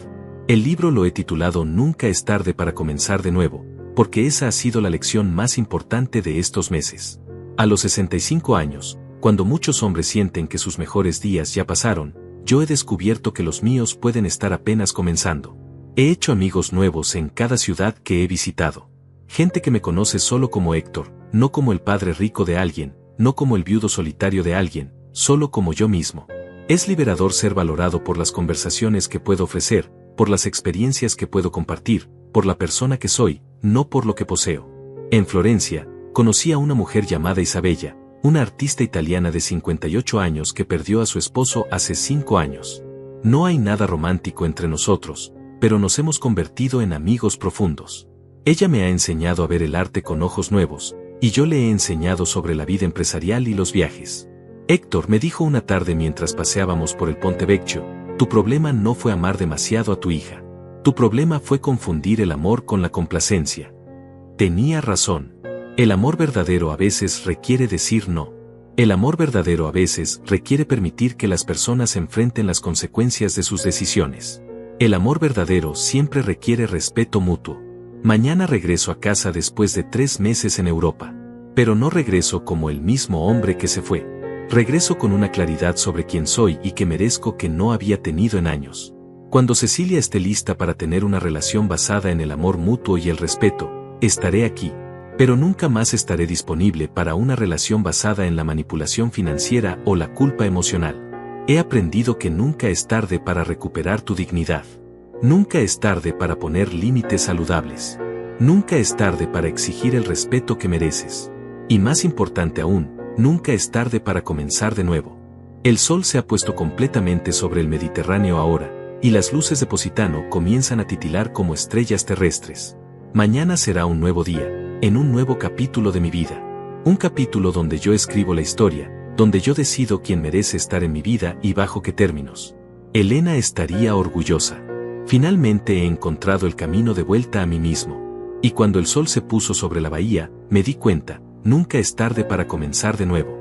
El libro lo he titulado Nunca es tarde para comenzar de nuevo, porque esa ha sido la lección más importante de estos meses. A los 65 años, cuando muchos hombres sienten que sus mejores días ya pasaron, yo he descubierto que los míos pueden estar apenas comenzando. He hecho amigos nuevos en cada ciudad que he visitado. Gente que me conoce solo como Héctor, no como el padre rico de alguien, no como el viudo solitario de alguien, solo como yo mismo. Es liberador ser valorado por las conversaciones que puedo ofrecer, por las experiencias que puedo compartir, por la persona que soy, no por lo que poseo. En Florencia, conocí a una mujer llamada Isabella, una artista italiana de 58 años que perdió a su esposo hace 5 años. No hay nada romántico entre nosotros, pero nos hemos convertido en amigos profundos. Ella me ha enseñado a ver el arte con ojos nuevos, y yo le he enseñado sobre la vida empresarial y los viajes. Héctor me dijo una tarde mientras paseábamos por el Ponte Vecchio, tu problema no fue amar demasiado a tu hija. Tu problema fue confundir el amor con la complacencia. Tenía razón. El amor verdadero a veces requiere decir no. El amor verdadero a veces requiere permitir que las personas enfrenten las consecuencias de sus decisiones. El amor verdadero siempre requiere respeto mutuo. Mañana regreso a casa después de 3 meses en Europa. Pero no regreso como el mismo hombre que se fue. Regreso con una claridad sobre quién soy y que merezco que no había tenido en años. Cuando Cecilia esté lista para tener una relación basada en el amor mutuo y el respeto, estaré aquí. Pero nunca más estaré disponible para una relación basada en la manipulación financiera o la culpa emocional. He aprendido que nunca es tarde para recuperar tu dignidad. Nunca es tarde para poner límites saludables. Nunca es tarde para exigir el respeto que mereces. Y más importante aún, nunca es tarde para comenzar de nuevo. El sol se ha puesto completamente sobre el Mediterráneo ahora, y las luces de Positano comienzan a titilar como estrellas terrestres. Mañana será un nuevo día, en un nuevo capítulo de mi vida. Un capítulo donde yo escribo la historia, donde yo decido quién merece estar en mi vida y bajo qué términos. Elena estaría orgullosa. Finalmente he encontrado el camino de vuelta a mí mismo. Y cuando el sol se puso sobre la bahía, me di cuenta, nunca es tarde para comenzar de nuevo.